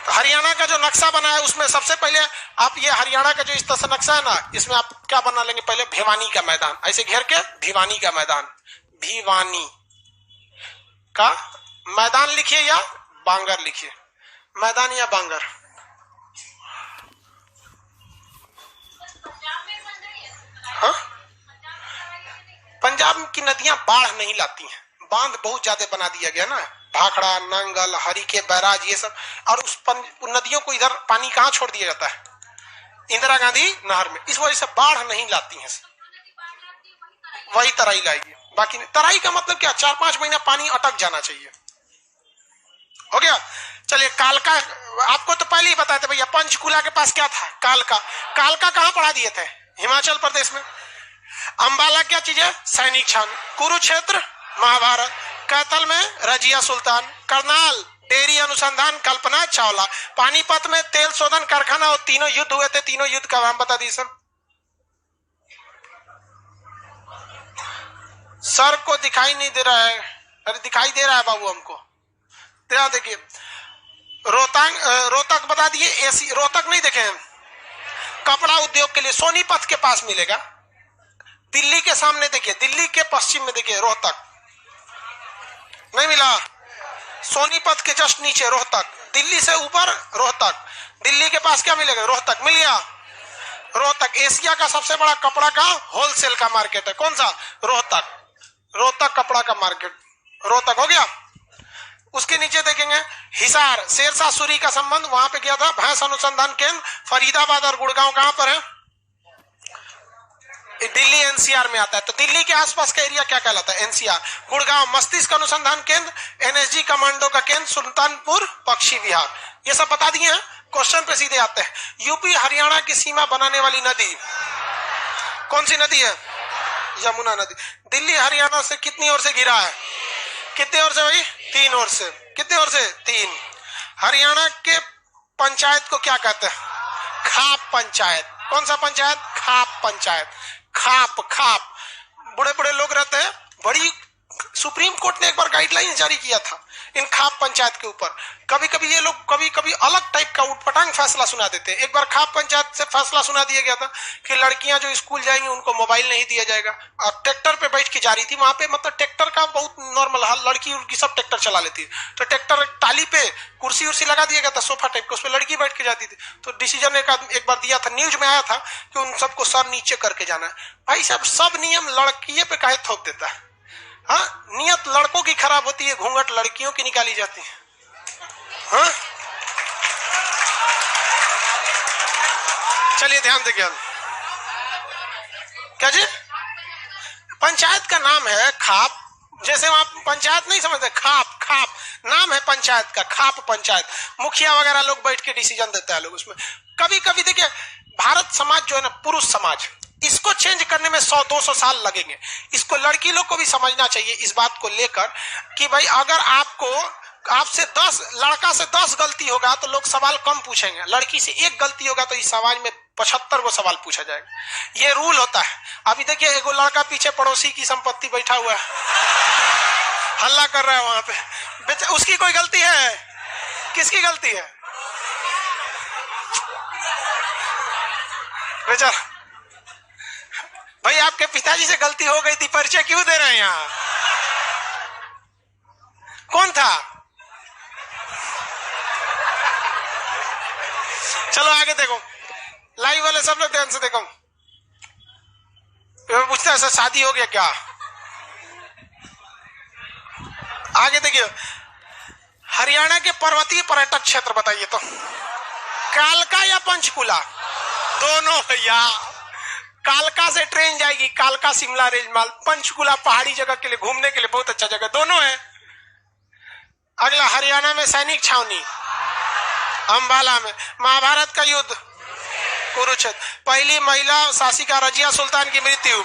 तो हरियाणा का जो नक्शा बना है उसमें सबसे पहले आप ये हरियाणा का जो इस तरह से नक्शा है ना, इसमें आप क्या बना लेंगे, पहले भिवानी का मैदान ऐसे घेर के, भिवानी का मैदान, भिवानी का मैदान लिखिए या बांगर लिखिए, मैदान या बांगर। हाँ? पंजाब की नदियां बाढ़ नहीं लाती हैं, बांध बहुत ज्यादा बना दिया गया ना, भाखड़ा, नंगल, हरिके बैराज ये सब, और उस नदियों को इधर पानी कहाँ छोड़ दिया जाता है, इंदिरा गांधी नहर में, इस वजह से बाढ़ नहीं लाती हैं, वही तराई लाएगी। बाकी तराई का मतलब क्या, 4-5 महीना पानी अटक जाना चाहिए। हो गया? चलिए कालका, आपको तो पहले ही बताया था भैया, पंचकुला के पास क्या था, कालका। कालका कहाँ पढ़ा दिए थे? हिमाचल प्रदेश में। अंबाला क्या चीज है? सैनिक छावनी। कुरुक्षेत्र महाभारत। कैथल में रजिया सुल्तान। करनाल डेयरी अनुसंधान कल्पना चावला। पानीपत में तेल शोधन कारखाना, और तीनों युद्ध हुए थे, तीनों युद्ध का नाम बता दी सर। सर को दिखाई नहीं दे रहा है, अरे दिखाई दे रहा है बाबू हमको, देखिए रोहतक बता दिए, एसी रोहतक नहीं देखे हम, कपड़ा उद्योग के लिए सोनीपत के पास मिलेगा। दिल्ली के सामने देखिए, दिल्ली के पश्चिम में देखिए रोहतक नहीं मिला, सोनीपत के जस्ट नीचे रोहतक, दिल्ली से ऊपर रोहतक, दिल्ली के पास क्या मिलेगा, रोहतक मिल गया। रोहतक एशिया का सबसे बड़ा कपड़ा का होलसेल का मार्केट है, कौन सा? रोहतक। रोहतक कपड़ा का मार्केट, रोहतक हो गया। उसके नीचे देखेंगे हिसार, शेरशाह सूरी का संबंध वहां पे किया था। भैंस अनुसंधान केंद्र फरीदाबाद और गुड़गांव कहां पर है? दिल्ली एनसीआर में आता है। तो दिल्ली के आसपास का एरिया क्या कहलाता है? एनसीआर। गुड़गांव मस्तिष्क अनुसंधान केंद्र, एनएसजी कमांडो का केंद्र, सुल्तानपुर पक्षी विहार। ये सब बता दिए हैं। क्वेश्चन पे सीधे आते हैं। यूपी हरियाणा की सीमा बनाने वाली नदी कौन सी नदी है? यमुना नदी। दिल्ली हरियाणा से कितनी ओर से घिरा है? कितने ओर से भाई? 3 ओर से। कितने ओर से? 3। हरियाणा के पंचायत को क्या कहते हैं? खाप पंचायत। कौन सा पंचायत? खाप पंचायत। खाप खाप बड़े बड़े लोग रहते हैं, बड़ी सुप्रीम कोर्ट ने एक बार गाइडलाइन जारी किया था इन खाप पंचायत के ऊपर। कभी कभी ये लोग कभी कभी अलग टाइप का उटपटांग फैसला सुना देते हैं। एक बार खाप पंचायत से फैसला सुना दिया गया था कि लड़कियां जो स्कूल जाएंगी उनको मोबाइल नहीं दिया जाएगा, और ट्रैक्टर पे बैठ के जा रही थी वहां पे, मतलब ट्रैक्टर का बहुत नॉर्मल हाल, लड़की उड़की सब ट्रैक्टर चला लेती है, तो ट्रैक्टर टाली पे कुर्सी उर्सी लगा दिया गया था, सोफा टाइप का, उस पर लड़की बैठ के जाती थी। तो डिसीजन एक बार दिया था, न्यूज में आया था कि उन सबको सर नीचे करके जाना है। भाई साहब सब नियम लड़कियों पे काहे थोप देता है? हाँ, नियत लड़कों की खराब होती है, घूंघट लड़कियों की निकाली जाती है। हाँ? चलिए ध्यान देखिए, क्या जी? पंचायत का नाम है खाप। जैसे वहां पंचायत नहीं समझते, खाप खाप नाम है पंचायत का, खाप पंचायत। मुखिया वगैरह लोग बैठ के डिसीजन देता है लोग उसमें। कभी कभी देखिए भारत समाज जो है ना, पुरुष समाज, इसको चेंज करने में 100-200 साल लगेंगे। इसको लड़की लोग को भी समझना चाहिए इस बात को लेकर कि भाई अगर आपसे 10 लड़का से 10 गलती होगा तो लोग सवाल कम पूछेंगे, लड़की से 1 गलती होगा तो इस समाज में 75 को सवाल पूछा जाएगा। ये रूल होता है। अभी देखिए एगो लड़का पीछे पड़ोसी की संपत्ति बैठा हुआ है, हल्ला कर रहा है वहां पे, उसकी कोई गलती है? किसकी गलती है? बेचारा भाई आपके पिताजी से गलती हो गई थी, परिचय क्यों दे रहे हैं यहाँ? कौन था? चलो आगे देखो, लाइव वाले सब लोग ध्यान से देखो। पूछता है सर शादी हो गया क्या? आगे देखिए, हरियाणा के पर्वतीय पर्यटक क्षेत्र बताइए तो, कालका या पंचकुला? दोनों भैया। कालका से ट्रेन जाएगी, कालका शिमला रेलमाल, पंचकुला पहाड़ी जगह के लिए घूमने के लिए बहुत अच्छा जगह, दोनों है। अगला, हरियाणा में सैनिक छावनी, अंबाला में। महाभारत का युद्ध, कुरुक्षेत्र। पहली महिला शासिका रजिया सुल्तान की मृत्यु,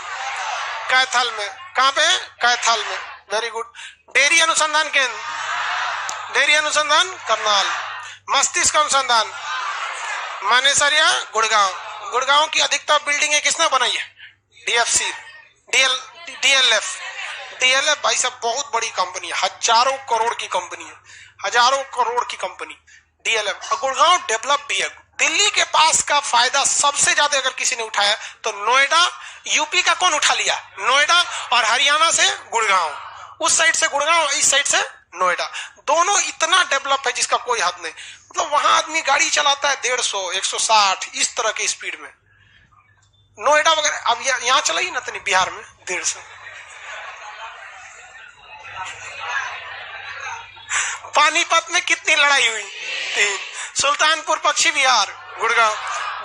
कैथल में। कहां पे? कैथल में। Very good. डेयरी अनुसंधान केंद्र, डेयरी अनुसंधान करनाल। मस्तिष्क अनुसंधान, मानेसरिया, गुड़गांव। गुड़गांव की अधिकतर बिल्डिंगें किसने बनाई है? DFC, DLF. डीएलएफ भाई साहब बहुत बड़ी कंपनी है, हजारों करोड़ की कंपनी है, हजारों करोड़ की कंपनी डीएलएफ। गुड़गांव डेवलप भी है। दिल्ली के पास का फायदा सबसे ज्यादा अगर किसी ने उठाया तो नोएडा, यूपी का कौन उठा लिया? नोएडा। और हरियाणा से गुड़गांव, उस साइड से गुड़गांव, इस साइड से नोएडा। दोनों इतना डेवलप है जिसका कोई हद नहीं। मतलब वहां आदमी गाड़ी चलाता है 150, 160 इस तरह की स्पीड में। नोएडा वगैरह अब यहाँ चलाई ना तनी बिहार में 150। पानीपत में कितनी लड़ाई हुई? 3। सुल्तानपुर पश्चिम बिहार, गुड़गांव।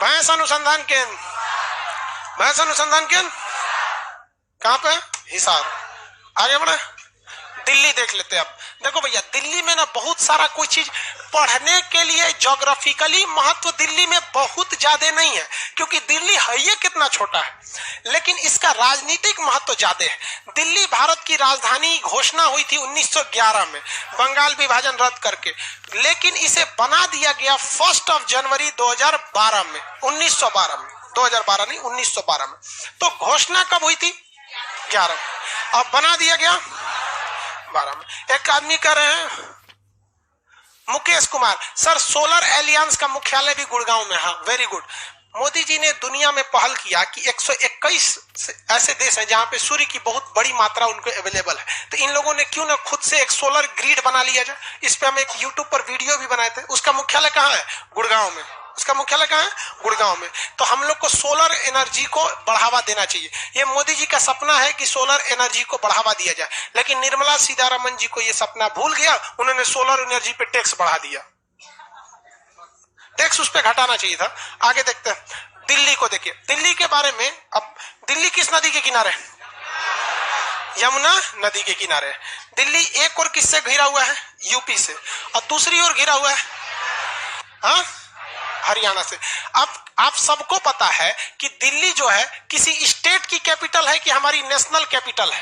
भैंस अनुसंधान केंद्र, भैंस अनुसंधान केंद्र कहां पे? हिसार। आगे बढ़े, दिल्ली देख लेते हैं अब। देखो भैया, दिल्ली में ना बहुत सारा कोई चीज पढ़ने के लिए ज्योग्राफिकली महत्व दिल्ली में बहुत ज्यादा नहीं है, क्योंकि दिल्ली है ये कितना छोटा है, लेकिन इसका राजनीतिक महत्व ज्यादा है। दिल्ली भारत की राजधानी घोषणा हुई थी 1911 में, बंगाल विभाजन रद्द करके, लेकिन इसे बना दिया गया 1 जनवरी 2012 में, 1912 में, 2012 नहीं 1912 में। तो घोषणा कब हुई थी? 11 में। अब बना दिया गया 12 में। एक आदमी कह रहे हैं Mukesh Kumar, sir solar aliens का मुख्यालय भी गुड़गांव में है। Very good. मोदी जी ने दुनिया में पहल किया कि 121 ऐसे देश हैं जहां पे सूर्य की बहुत बड़ी मात्रा उनको अवेलेबल है, तो इन लोगों ने क्यों ना खुद से एक सोलर ग्रिड बना लिया जाए। इस पे हम एक यूट्यूब पर वीडियो भी बनाए थे। उसका मुख्यालय कहाँ है? गुड़गांव में। उसका मुख्यालय कहाँ है? गुड़गांव में। तो हम लोग को सोलर एनर्जी को बढ़ावा देना चाहिए। ये मोदी जी का सपना है कि सोलर एनर्जी को बढ़ावा दिया जाए, लेकिन निर्मला सीतारमण जी को ये सपना भूल गया। उन्होंने सोलर एनर्जी पे टैक्स बढ़ा दिया। टैक्स उस पे घटाना चाहिए था। आगे देखते हैं, दिल्ली को देखिए। दिल्ली के बारे में, अब दिल्ली किस नदी के किनारे? यमुना नदी के किनारे। दिल्ली एक और किससे घिरा हुआ है? यूपी से। और दूसरी ओर घिरा हुआ है हाँ हरियाणा से। अब आप सबको पता है कि दिल्ली जो है किसी स्टेट की कैपिटल है कि हमारी नेशनल कैपिटल है?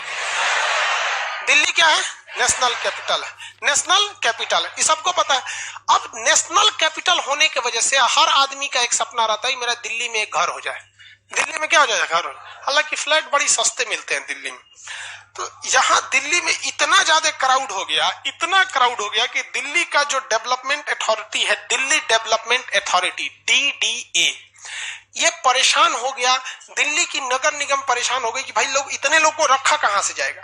दिल्ली क्या है? नेशनल कैपिटल है। नेशनल कैपिटल है, ये सबको पता है। अब नेशनल कैपिटल होने की वजह से हर आदमी का एक सपना रहता है मेरा दिल्ली में एक घर हो जाए। दिल्ली में क्या हो जाए? घर। हालांकि फ्लैट बड़ी सस्ते मिलते हैं दिल्ली में। तो यहाँ दिल्ली में इतना ज्यादा क्राउड हो गया, इतना क्राउड हो गया कि दिल्ली का जो डेवलपमेंट अथॉरिटी है, दिल्ली डेवलपमेंट अथॉरिटी DDA, ये परेशान हो गया। दिल्ली की नगर निगम परेशान हो गई कि भाई लोग इतने लोग को रखा कहां से जाएगा।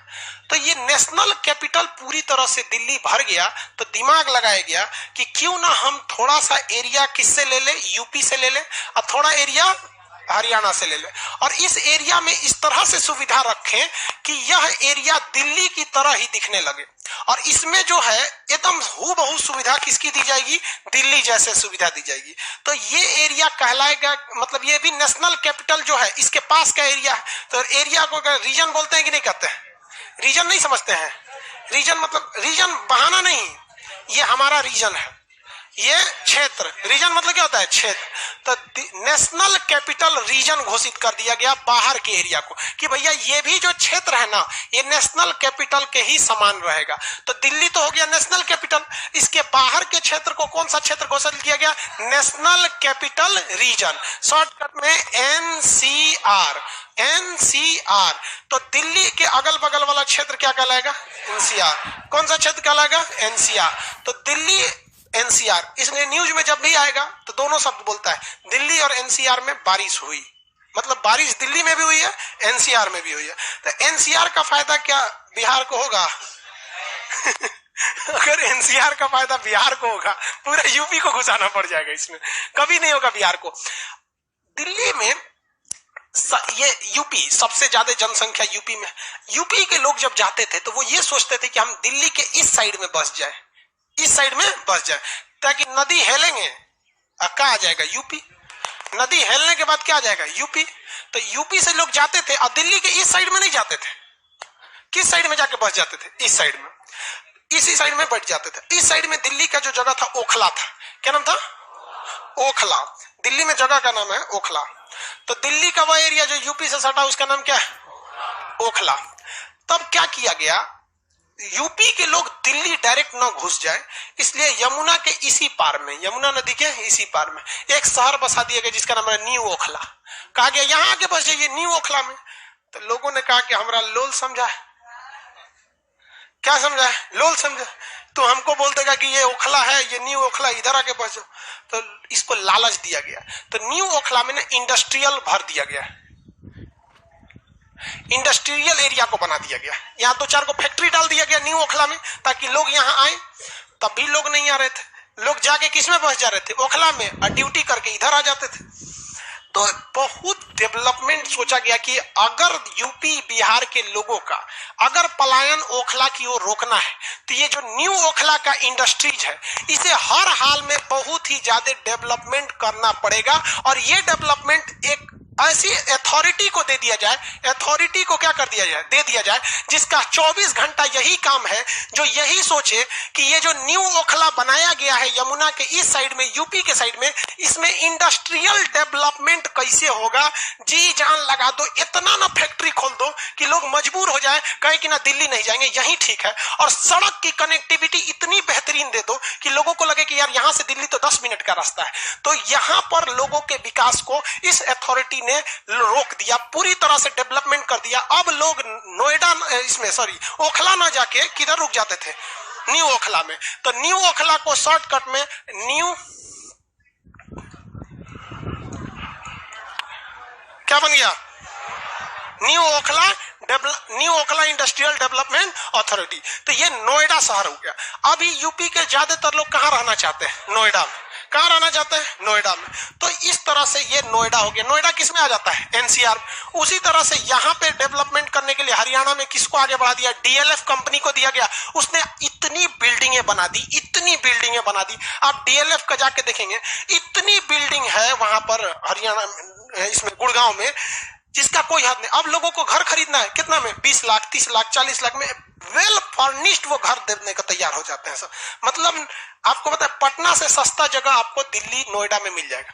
तो ये नेशनल कैपिटल पूरी तरह से दिल्ली भर गया। तो दिमाग लगाया गया कि क्यों ना हम थोड़ा सा एरिया किससे ले ले? यूपी से ले ले, और थोड़ा एरिया हरियाणा से ले ले, और इस एरिया में इस तरह से सुविधा रखें कि यह एरिया दिल्ली की तरह ही दिखने लगे। और इसमें जो है एकदम हूबहू सुविधा किसकी दी जाएगी? दिल्ली जैसे सुविधा दी जाएगी। तो ये एरिया कहलाएगा, मतलब ये भी नेशनल कैपिटल जो है इसके पास का एरिया है। तो एरिया को रीजन बोलते हैं कि नहीं कहते हैं? रीजन नहीं समझते हैं? रीजन मतलब रीजन बहाना नहीं, ये हमारा रीजन है। ये क्षेत्र, रीजन मतलब क्या होता है? क्षेत्र। तो नेशनल कैपिटल रीजन घोषित कर दिया गया बाहर के एरिया को कि भैया ये भी जो क्षेत्र है ना, ये नेशनल कैपिटल के ही समान रहेगा। तो दिल्ली तो हो गया नेशनल कैपिटल, इसके बाहर के क्षेत्र को कौन सा क्षेत्र घोषित किया गया? नेशनल कैपिटल रीजन, शॉर्टकट में एनसीआर। एनसीआर। तो दिल्ली के अगल बगल वाला क्षेत्र क्या कहलाएगा? एनसीआर। कौन सा क्षेत्र कहलाएगा? एनसीआर। तो दिल्ली एनसीआर, इसलिए न्यूज में जब भी आएगा तो दोनों शब्द बोलता है, दिल्ली और एनसीआर में बारिश हुई, मतलब बारिश दिल्ली में भी हुई है, एनसीआर में भी हुई है। तो एनसीआर का फायदा क्या बिहार को होगा? अगर एनसीआर का फायदा बिहार को होगा, पूरा यूपी को घुसाना पड़ जाएगा, इसमें कभी नहीं होगा बिहार को। दिल्ली में ये यूपी सबसे ज्यादा जनसंख्या यूपी में, यूपी के लोग जब जाते थे तो वो ये सोचते थे कि हम दिल्ली के इस साइड में बस जाए, इस साइड में बस जाए, ताकि नदी हेलेंगे क्या आ जाएगा? यूपी। नदी हेलने के बाद क्या आ जाएगा? यूपी। तो यूपी से लोग जाते थे और दिल्ली के इस साइड में नहीं जाते थे। किस साइड में जाके बस जाते थे? इस साइड में, इसी साइड में बैठ जाते थे। इस साइड में दिल्ली का जो जगह था ओखला था। क्या नाम था? ओखला। दिल्ली में जगह का नाम है ओखला। तो दिल्ली का वह एरिया जो यूपी से सटा उसका नाम क्या है? ओखला। तब क्या किया गया, यूपी के लोग दिल्ली डायरेक्ट ना घुस जाए, इसलिए यमुना के इसी पार में, यमुना नदी के इसी पार में एक शहर बसा दिया गया जिसका नाम है न्यू ओखला। कहा गया यहां आके बस जाइए न्यू ओखला में। तो लोगों ने कहा कि हमरा लोल समझा है। क्या समझा है? लोल समझा। तो हमको बोल देगा कि ये ओखला है, ये न्यू ओखला, इधर आके बस जाओ। तो इसको लालच दिया गया। तो न्यू ओखला में ना इंडस्ट्रियल भर दिया गया, इंडस्ट्रियल एरिया को बना दिया गया। यहां 2-4 को फैक्ट्री डाल दिया गया न्यू ओखला में, ताकि लोग यहां आए। तब भी लोग नहीं आ रहे थे, लोग जाके किस में बस जा रहे थे? ओखला में, और ड्यूटी करके इधर आ जाते थे। तो बहुत डेवलपमेंट सोचा गया कि अगर यूपी बिहार के लोगों का अगर पलायन ओखला की ओर रोकना है तो ये जो न्यू ओखला का इंडस्ट्रीज है इसे हर हाल में बहुत ही ज्यादा डेवलपमेंट करना पड़ेगा। और ये डेवलपमेंट एक ऐसी अथॉरिटी को दे दिया जाए, अथॉरिटी को क्या कर दिया जाए? दे दिया जाए, जिसका 24 घंटा यही काम है, जो यही सोचे कि ये जो न्यू ओखला बनाया गया है यमुना के इस साइड में, यूपी के साइड में, इसमें इंडस्ट्रियल डेवलपमेंट कैसे होगा। जी जान लगा दो, इतना ना फैक्ट्री खोल दो कि लोग मजबूर हो जाए, कहें कि ना दिल्ली नहीं जाएंगे, यही ठीक है। और सड़क की कनेक्टिविटी इतनी बेहतरीन दे दो कि लोगों को लगे कि यार यहां से दिल्ली तो 10 मिनट का रास्ता है। तो यहां पर लोगों के विकास को इस अथॉरिटी ने रोक दिया, पूरी तरह से डेवलपमेंट कर दिया। अब लोग नोएडा इसमें ओखला ना जाके किधर रुक जाते थे? न्यू ओखला में। तो न्यू ओखला को शॉर्टकट में क्या बन गया? New Okhla industrial development authority. तो ये नोएडा शहर हो गया। अभी यूपी के ज्यादातर लोग कहां रहना चाहते हैं? नोएडा में। कहां रहना चाहते हैं? नोएडा में। तो इस तरह से ये नोएडा हो गया। नोएडा किस में आ जाता है? एनसीआर। उसी तरह से यहां पे डेवलपमेंट करने के लिए हरियाणा में किसको आगे बढ़ा दिया? डीएलएफ कंपनी को दिया गया। उसने इतनी बिल्डिंगें बना दी, इतनी बिल्डिंगें बना दी। आप डीएलएफ का जाके देखेंगे, इतनी बिल्डिंग है वहां पर हरियाणा इसमें गुड़गांव में, जिसका कोई हद नहीं। अब लोगों को घर खरीदना है कितना में? 20 लाख, 30 लाख, 40 लाख में वेल फर्निश्ड वो घर देने को तैयार हो जाते हैं सब। मतलब आपको पता है, पटना से सस्ता जगह आपको दिल्ली नोएडा में मिल जाएगा,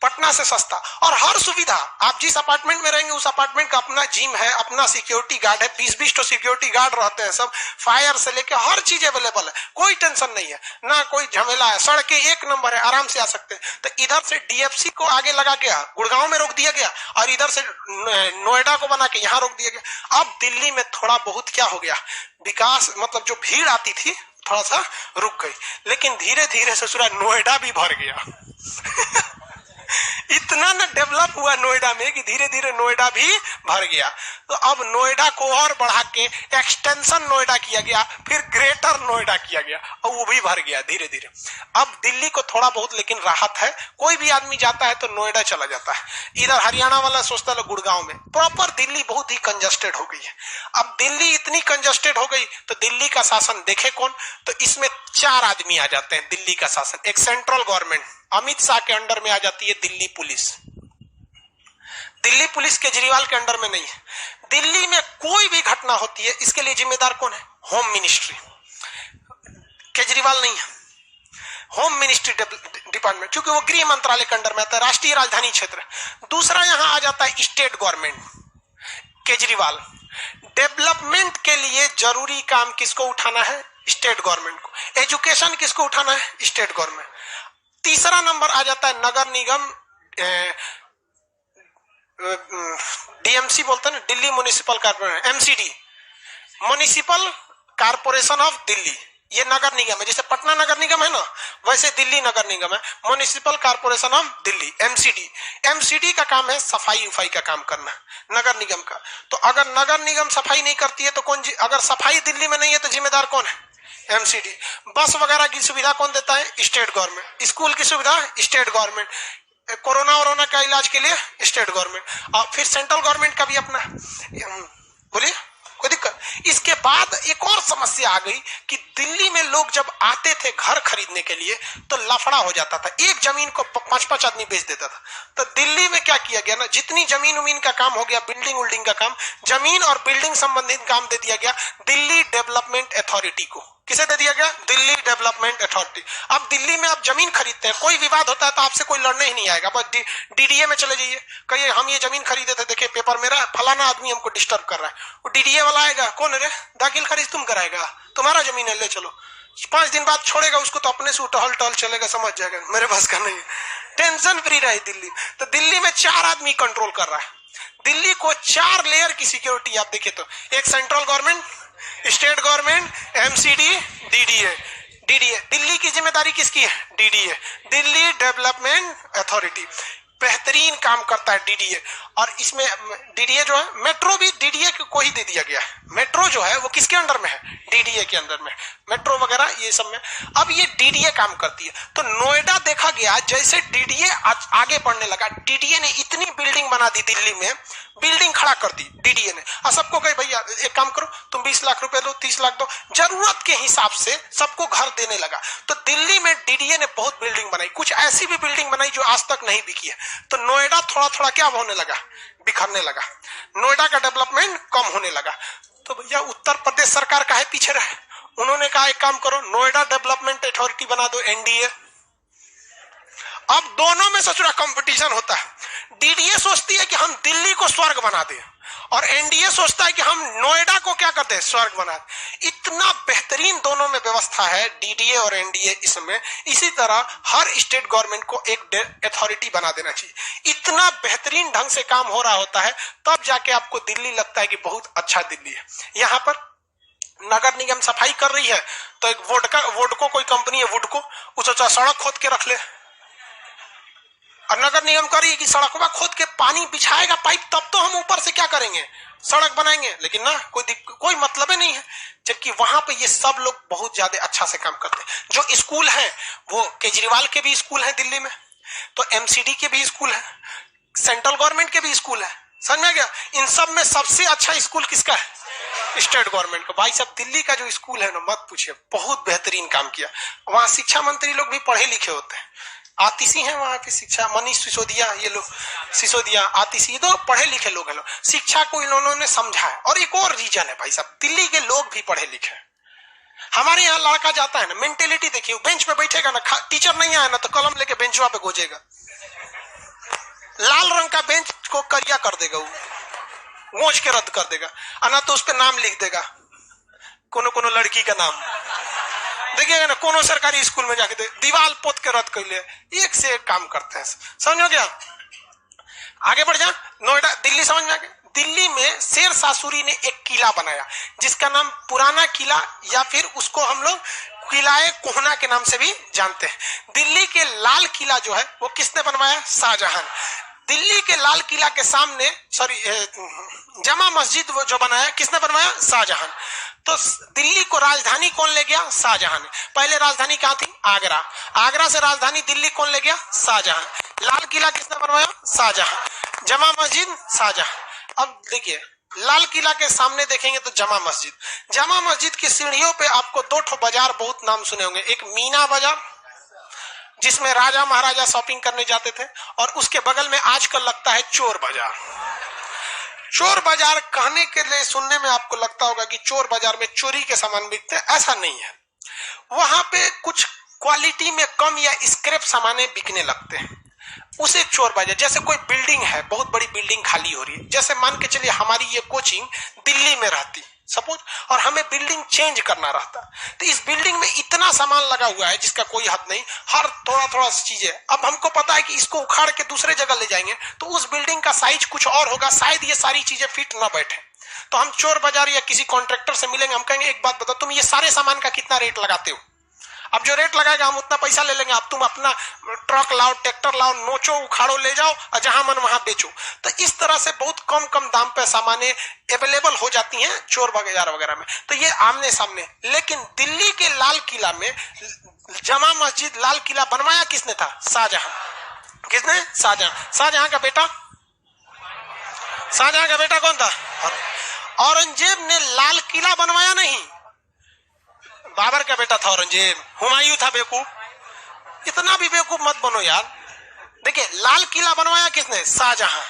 पटना से सस्ता। और हर सुविधा, आप जिस अपार्टमेंट में रहेंगे उस अपार्टमेंट का अपना जिम है, अपना सिक्योरिटी गार्ड है, 20-20 तो सिक्योरिटी गार्ड रहते हैं सब, फायर से लेकर हर चीज अवेलेबल है, कोई टेंशन नहीं है, ना कोई झमेला है, सड़कें एक नंबर है, आराम से आ सकते हैं। तो इधर से डीएफसी को आगे लगा गया, गुड़गांव में रोक दिया गया, और इधर से नोएडा को बना के यहाँ रोक दिया गया। अब दिल्ली में थोड़ा बहुत क्या हो गया, विकास, मतलब जो भीड़ आती थी थोड़ा सा रुक गई, लेकिन धीरे धीरे ससुरा नोएडा भी भर गया। इतना ना डेवलप हुआ नोएडा में कि धीरे धीरे नोएडा भी भर गया। तो अब नोएडा को और बढ़ा के एक्सटेंशन नोएडा किया गया, फिर ग्रेटर नोएडा किया गया, और वो भी भर गया धीरे धीरे। अब दिल्ली को थोड़ा बहुत लेकिन राहत है, कोई भी आदमी जाता है तो नोएडा चला जाता है। इधर हरियाणा वाला सोचता है गुड़गांव में, प्रॉपर दिल्ली बहुत ही कंजस्टेड हो गई है। अब दिल्ली इतनी कंजस्टेड हो गई तो दिल्ली का शासन देखे कौन? तो इसमें 4 आदमी आ जाते हैं दिल्ली का शासन। एक सेंट्रल गवर्नमेंट अमित शाह के अंडर में आ जाती है दिल्ली पुलिस। दिल्ली पुलिस केजरीवाल के अंडर में नहीं है। दिल्ली में कोई भी घटना होती है इसके लिए जिम्मेदार कौन है? Home ministry. केजरीवाल नहीं है। होम मिनिस्ट्री डिपार्टमेंट, क्योंकि वो गृह मंत्रालय के अंडर में आता है, राष्ट्रीय राजधानी क्षेत्र। दूसरा यहां आ जाता है स्टेट गवर्नमेंट, केजरीवाल। डेवलपमेंट के लिए जरूरी काम किसको उठाना है? स्टेट गवर्नमेंट को। एजुकेशन किसको उठाना है? State government. तीसरा नंबर आ जाता है नगर निगम, डीएमसी बोलते हैं ना, Delhi municipal corporation, MCD, municipal corporation of Delhi. ये नगर निगम है, जैसे पटना नगर निगम है ना, वैसे दिल्ली नगर निगम है, municipal corporation of Delhi, MCD. MCD का काम है सफाई उफाई का काम करना, नगर निगम का। तो अगर नगर निगम सफाई नहीं करती है तो कौन, अगर सफाई दिल्ली में नहीं है तो जिम्मेदार कौन है? एमसीडी। बस वगैरह की सुविधा कौन देता है? State government. स्कूल की सुविधा स्टेट गवर्नमेंट। कोरोना वोरोना का इलाज के लिए स्टेट गवर्नमेंट। और फिर सेंट्रल गवर्नमेंट का भी अपना। बोलिए, कोई दिक्कत? इसके बाद एक और समस्या आ गई कि दिल्ली में लोग जब आते थे घर खरीदने के लिए तो लफड़ा हो जाता था, एक जमीन को 5-5 आदमी बेच देता था। तो दिल्ली में क्या किया गया ना, जितनी जमीन उमीन का काम हो गया, बिल्डिंग उल्डिंग का काम, जमीन और बिल्डिंग संबंधित काम दे दिया गया दिल्ली डेवलपमेंट अथॉरिटी को। किसे दे दिया गया? Delhi development authority. अब दिल्ली में आप जमीन खरीदते हैं, कोई विवाद होता है तो आपसे कोई लड़ने ही नहीं आएगा, बस डीडीए में चले जाइए, कहिए हम ये जमीन खरीदे थे, देखिए पेपर मेरा, फलाना आदमी हमको डिस्टर्ब कर रहा है। वो डीडीए वाला आएगा, कौन रे? दाखिल खारिज तुम कराएगा, तुम्हारा जमीन है, ले चलो। 5 दिन बाद छोड़ेगा उसको तो अपने से टहल टहल चलेगा, समझ जाएगा मेरे पास का नहीं है। टेंशन फ्री रहे दिल्ली। तो दिल्ली में 4 आदमी कंट्रोल कर रहा है दिल्ली को। 4 लेयर की सिक्योरिटी आप देखिए तो, एक central government, state government, MCD, DDA. DDA Delhi की जिम्मेदारी किसकी है? DDA, Delhi development authority. बेहतरीन काम करता है डीडीए। और इसमें डीडीए जो है, मेट्रो भी डीडीए को ही दे दिया गया है। मेट्रो जो है वो किसके अंडर में है? डीडीए के अंदर में, मेट्रो वगैरह ये सब में। अब ये डीडीए काम करती है। तो नोएडा देखा गया जैसे डीडीए आगे बढ़ने लगा, डीडीए ने इतनी बिल्डिंग बना दी दिल्ली में, बिल्डिंग खड़ा कर दी डीडीए ने। और सबको कहे भैया एक काम करो, तुम 20 लाख रुपए दो, 30 लाख दो, जरूरत के हिसाब से सबको घर देने लगा। तो दिल्ली में डीडीए ने बहुत बिल्डिंग बनाई, कुछ ऐसी भी बिल्डिंग बनाई जो आज तक नहीं बिकी है। तो नोएडा थोड़ा थोड़ा क्या होने लगा? बिखरने लगा। नोएडा का डेवलपमेंट कम होने लगा। तो भैया उत्तर प्रदेश सरकार काहे पीछे रहे? उन्होंने कहा एक काम करो, नोएडा डेवलपमेंट अथॉरिटी बना दो, एनडीए। अब दोनों में सचुरा कंपटीशन होता है। डीडीए सोचती है कि हम दिल्ली को स्वर्ग बना दें और एनडीए सोचता है कि हम नोएडा को क्या करते हैं? स्वर्ग बना दें। इतना बेहतरीन दोनों में व्यवस्था है डीडीए और एनडीए इसमें। इसी तरह हर स्टेट गवर्नमेंट को एक अथॉरिटी बना देना चाहिए। इतना बेहतरीन ढंग से काम हो रहा होता है, तब जाके आपको दिल्ली लगता है कि बहुत अच्छा दिल्ली है। यहाँ पर नगर निगम सफाई कर रही है तो एक वोडको कोई कंपनी है, वुडको, उसे सड़क खोद के रख ले। और नगर निगम करिए कि सड़कवा खोद के पानी बिछाएगा पाइप, तब तो हम ऊपर से क्या करेंगे? सड़क बनाएंगे। लेकिन ना, कोई मतलब ही नहीं है। जबकि वहां पे ये सब लोग बहुत ज्यादा अच्छा से काम करते हैं। जो स्कूल हैं वो केजरीवाल के भी स्कूल हैं दिल्ली में, तो एमसीडी के भी स्कूल है, सेंट्रल गवर्नमेंट के भी स्कूल है। समझ में गया? इन सब में सबसे अच्छा स्कूल किसका है? स्टेट गवर्नमेंट को। भाई साहब दिल्ली का जो स्कूल है ना, मत पूछिए, बहुत बेहतरीन काम किया। वहां शिक्षा मंत्री लोग भी पढ़े लिखे होते हैं। आतिशी हैं वहां पे शिक्षा, मनीष सिसोदिया, ये लोग सिसोदिया, आतिशी, तो पढ़े लिखे लोग हैं। शिक्षा को इन्होंने समझा है। और एक और रीजन है भाई साहब, दिल्ली के लोग भी पढ़े लिखे। हमारे यहाँ लड़का जाता है ना, मेंटेलिटी देखिए, बेंच पे बैठेगा ना, टीचर नहीं आया ना तो कलम लेके बेंचवा पे गोजेगा, लाल रंग का बेंच को करिया कर देगा, वो गोज के रद्द कर देगा, ना तो उस पर नाम लिख देगा, कोनो लड़की का नाम देखिएगा ना। कोनो सरकारी स्कूल में जाके दीवार पोत के रद्द कर ले। एक से एक काम करते हैं। समझ गया? आगे बढ़ जा। नोएडा, दिल्ली समझ में आ गया। दिल्ली में शेर शाह सूरी ने एक किला बनाया जिसका नाम पुराना किला, या फिर उसको हम लोग किलाए कोहना के नाम से भी जानते हैं। दिल्ली के लाल किला जो है वो किसने बनवाया? शाहजहां। दिल्ली के लाल किला के सामने जमा मस्जिद वो जो बनाया किसने बनवाया? शाहजहां। तो दिल्ली को राजधानी कौन ले गया? शाहजहां ने। पहले राजधानी कहां थी? आगरा। आगरा से राजधानी दिल्ली कौन ले गया? शाहजहां। लाल किला किसने बनवाया? शाहजहां। जमा मस्जिद? शाहजहां। अब देखिए, लाल किला के सामने देखेंगे तो जमा मस्जिद। जमा मस्जिद की सीढ़ियों पे आपको 2 बाजार बहुत नाम सुने होंगे। एक मीना बाजार जिसमें राजा महाराजा शॉपिंग करने जाते थे, और उसके बगल में आजकल लगता है चोर बाजार। चोर बाजार कहने के लिए सुनने में आपको लगता होगा कि चोर बाजार में चोरी के सामान बिकते हैं, ऐसा नहीं है। वहां पे कुछ क्वालिटी में कम या स्क्रैप सामाने बिकने लगते हैं, उसे चोर बाजार। जैसे कोई बिल्डिंग है, बहुत बड़ी बिल्डिंग खाली हो रही है, जैसे मान के चलिए हमारी ये कोचिंग दिल्ली में रहती सपोज, और हमें बिल्डिंग चेंज करना रहता, तो इस बिल्डिंग में इतना सामान लगा हुआ है जिसका कोई हद नहीं, हर थोड़ा थोड़ा चीज है। अब हमको पता है कि इसको उखाड़ के दूसरे जगह ले जाएंगे तो उस बिल्डिंग का साइज कुछ और होगा, शायद ये सारी चीजें फिट ना बैठे, तो हम चोर बाजार या किसी कॉन्ट्रैक्टर से मिलेंगे, हम कहेंगे एक बात बताओ तुम ये सारे सामान का कितना रेट लगाते हो, अब जो रेट लगाएगा हम उतना पैसा ले लेंगे, अब तुम अपना ट्रक लाओ, ट्रैक्टर लाओ, नोचो, उखाड़ो, ले जाओ और जहां मन वहां बेचो। तो इस तरह से बहुत कम कम दाम पे सामाने अवेलेबल हो जाती हैं चोर बाजार वगैरह में, तो ये आमने सामने। लेकिन दिल्ली के लाल किला में जमा मस्जिद, लाल किला बनवाया किसने था? शाहजहां। किसने? शाहजहां। शाहजहां का बेटा, शाहजहां का बेटा कौन था? औरंगजेब ने लाल किला बनवाया नहीं, बाबर का बेटा था औरंगजेब, हुमायूं था बेवकूफ। इतना भी बेवकूफ मत बनो यार। देखिए लाल किला बनवाया किसने? शाहजहां।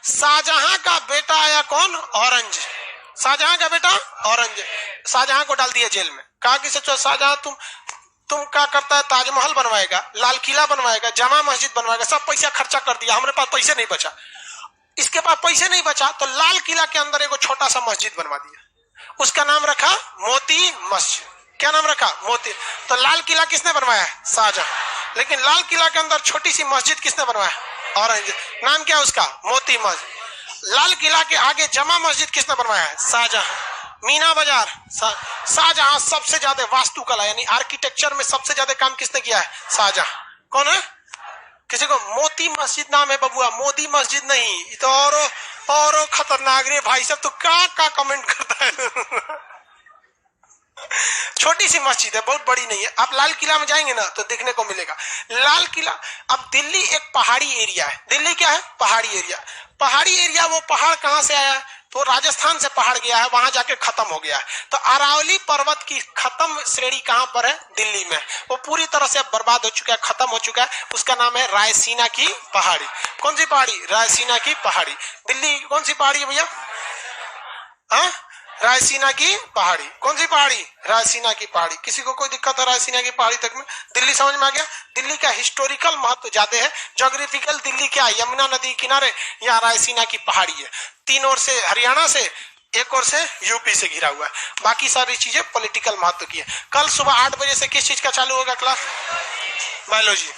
शाहजहां का बेटा आया कौन? औरंगजेब। शाहजहां का बेटा औरंगजेब। शाहजहां को डाल दिया जेल में, कहा कि सच शाहजहां तुम क्या करता है? ताजमहल बनवाएगा, लाल किला बनवाएगा, जामा मस्जिद बनवाएगा, सब पैसा खर्चा कर दिया, हमारे पास पैसे नहीं बचा। इसके पास पैसे नहीं बचा तो लाल किला के अंदर एक छोटा सा मस्जिद बनवा दिया, उसका नाम रखा मोती मस्जिद। क्या नाम रखा? मोती। तो लाल किला किसने बनवाया? शाहजहां। लेकिन लाल किला के अंदर छोटी सी मस्जिद किसने बनवाया? औरंगजेब। नाम क्या उसका? मोती मस्जिद। लाल किला के आगे जमा मस्जिद किसने बनवाया है? शाहजहां। मीना बाजार, शाहजहां। सबसे ज्यादा वास्तुकला यानी आर्किटेक्चर में सबसे ज्यादा काम किसने किया है? शाहजहां। कौन है? किसी को मोती मस्जिद नाम है बबुआ, मोदी मस्जिद नहीं। तो और खतरनाक रे भाई साहब, तो क्या कमेंट करता है। छोटी सी मस्जिद है, बहुत बड़ी नहीं है। आप लाल किला में जाएंगे ना तो देखने को मिलेगा लाल किला। अब दिल्ली एक पहाड़ी एरिया है। दिल्ली क्या है? पहाड़ी एरिया। पहाड़ी एरिया, वो पहाड़ कहां से आया है? तो राजस्थान से पहाड़ गया है, वहां जाके खत्म हो गया है। तो अरावली पर्वत की खत्म श्रेणी कहां पर है? दिल्ली में। वो पूरी तरह से बर्बाद हो चुका है, खत्म हो चुका है। उसका नाम है रायसीना की पहाड़ी। कौन सी पहाड़ी? रायसीना की पहाड़ी। दिल्ली कौन सी पहाड़ी है भैया? हाँ, रायसीना की पहाड़ी। कौन सी पहाड़ी? रायसीना की पहाड़ी। किसी को कोई दिक्कत है रायसीना की पहाड़ी तक में? दिल्ली समझ में आ गया? दिल्ली का हिस्टोरिकल महत्व ज्यादा है। ज्योग्राफिकल दिल्ली क्या है? यमुना नदी किनारे, यहाँ रायसीना की पहाड़ी है। 3 ओर से हरियाणा से, 1 ओर से यूपी से घिरा हुआ है। बाकी सारी चीजें पॉलिटिकल महत्व की है। कल सुबह 8 बजे से किस चीज का चालू होगा क्लास? बायोलॉजी।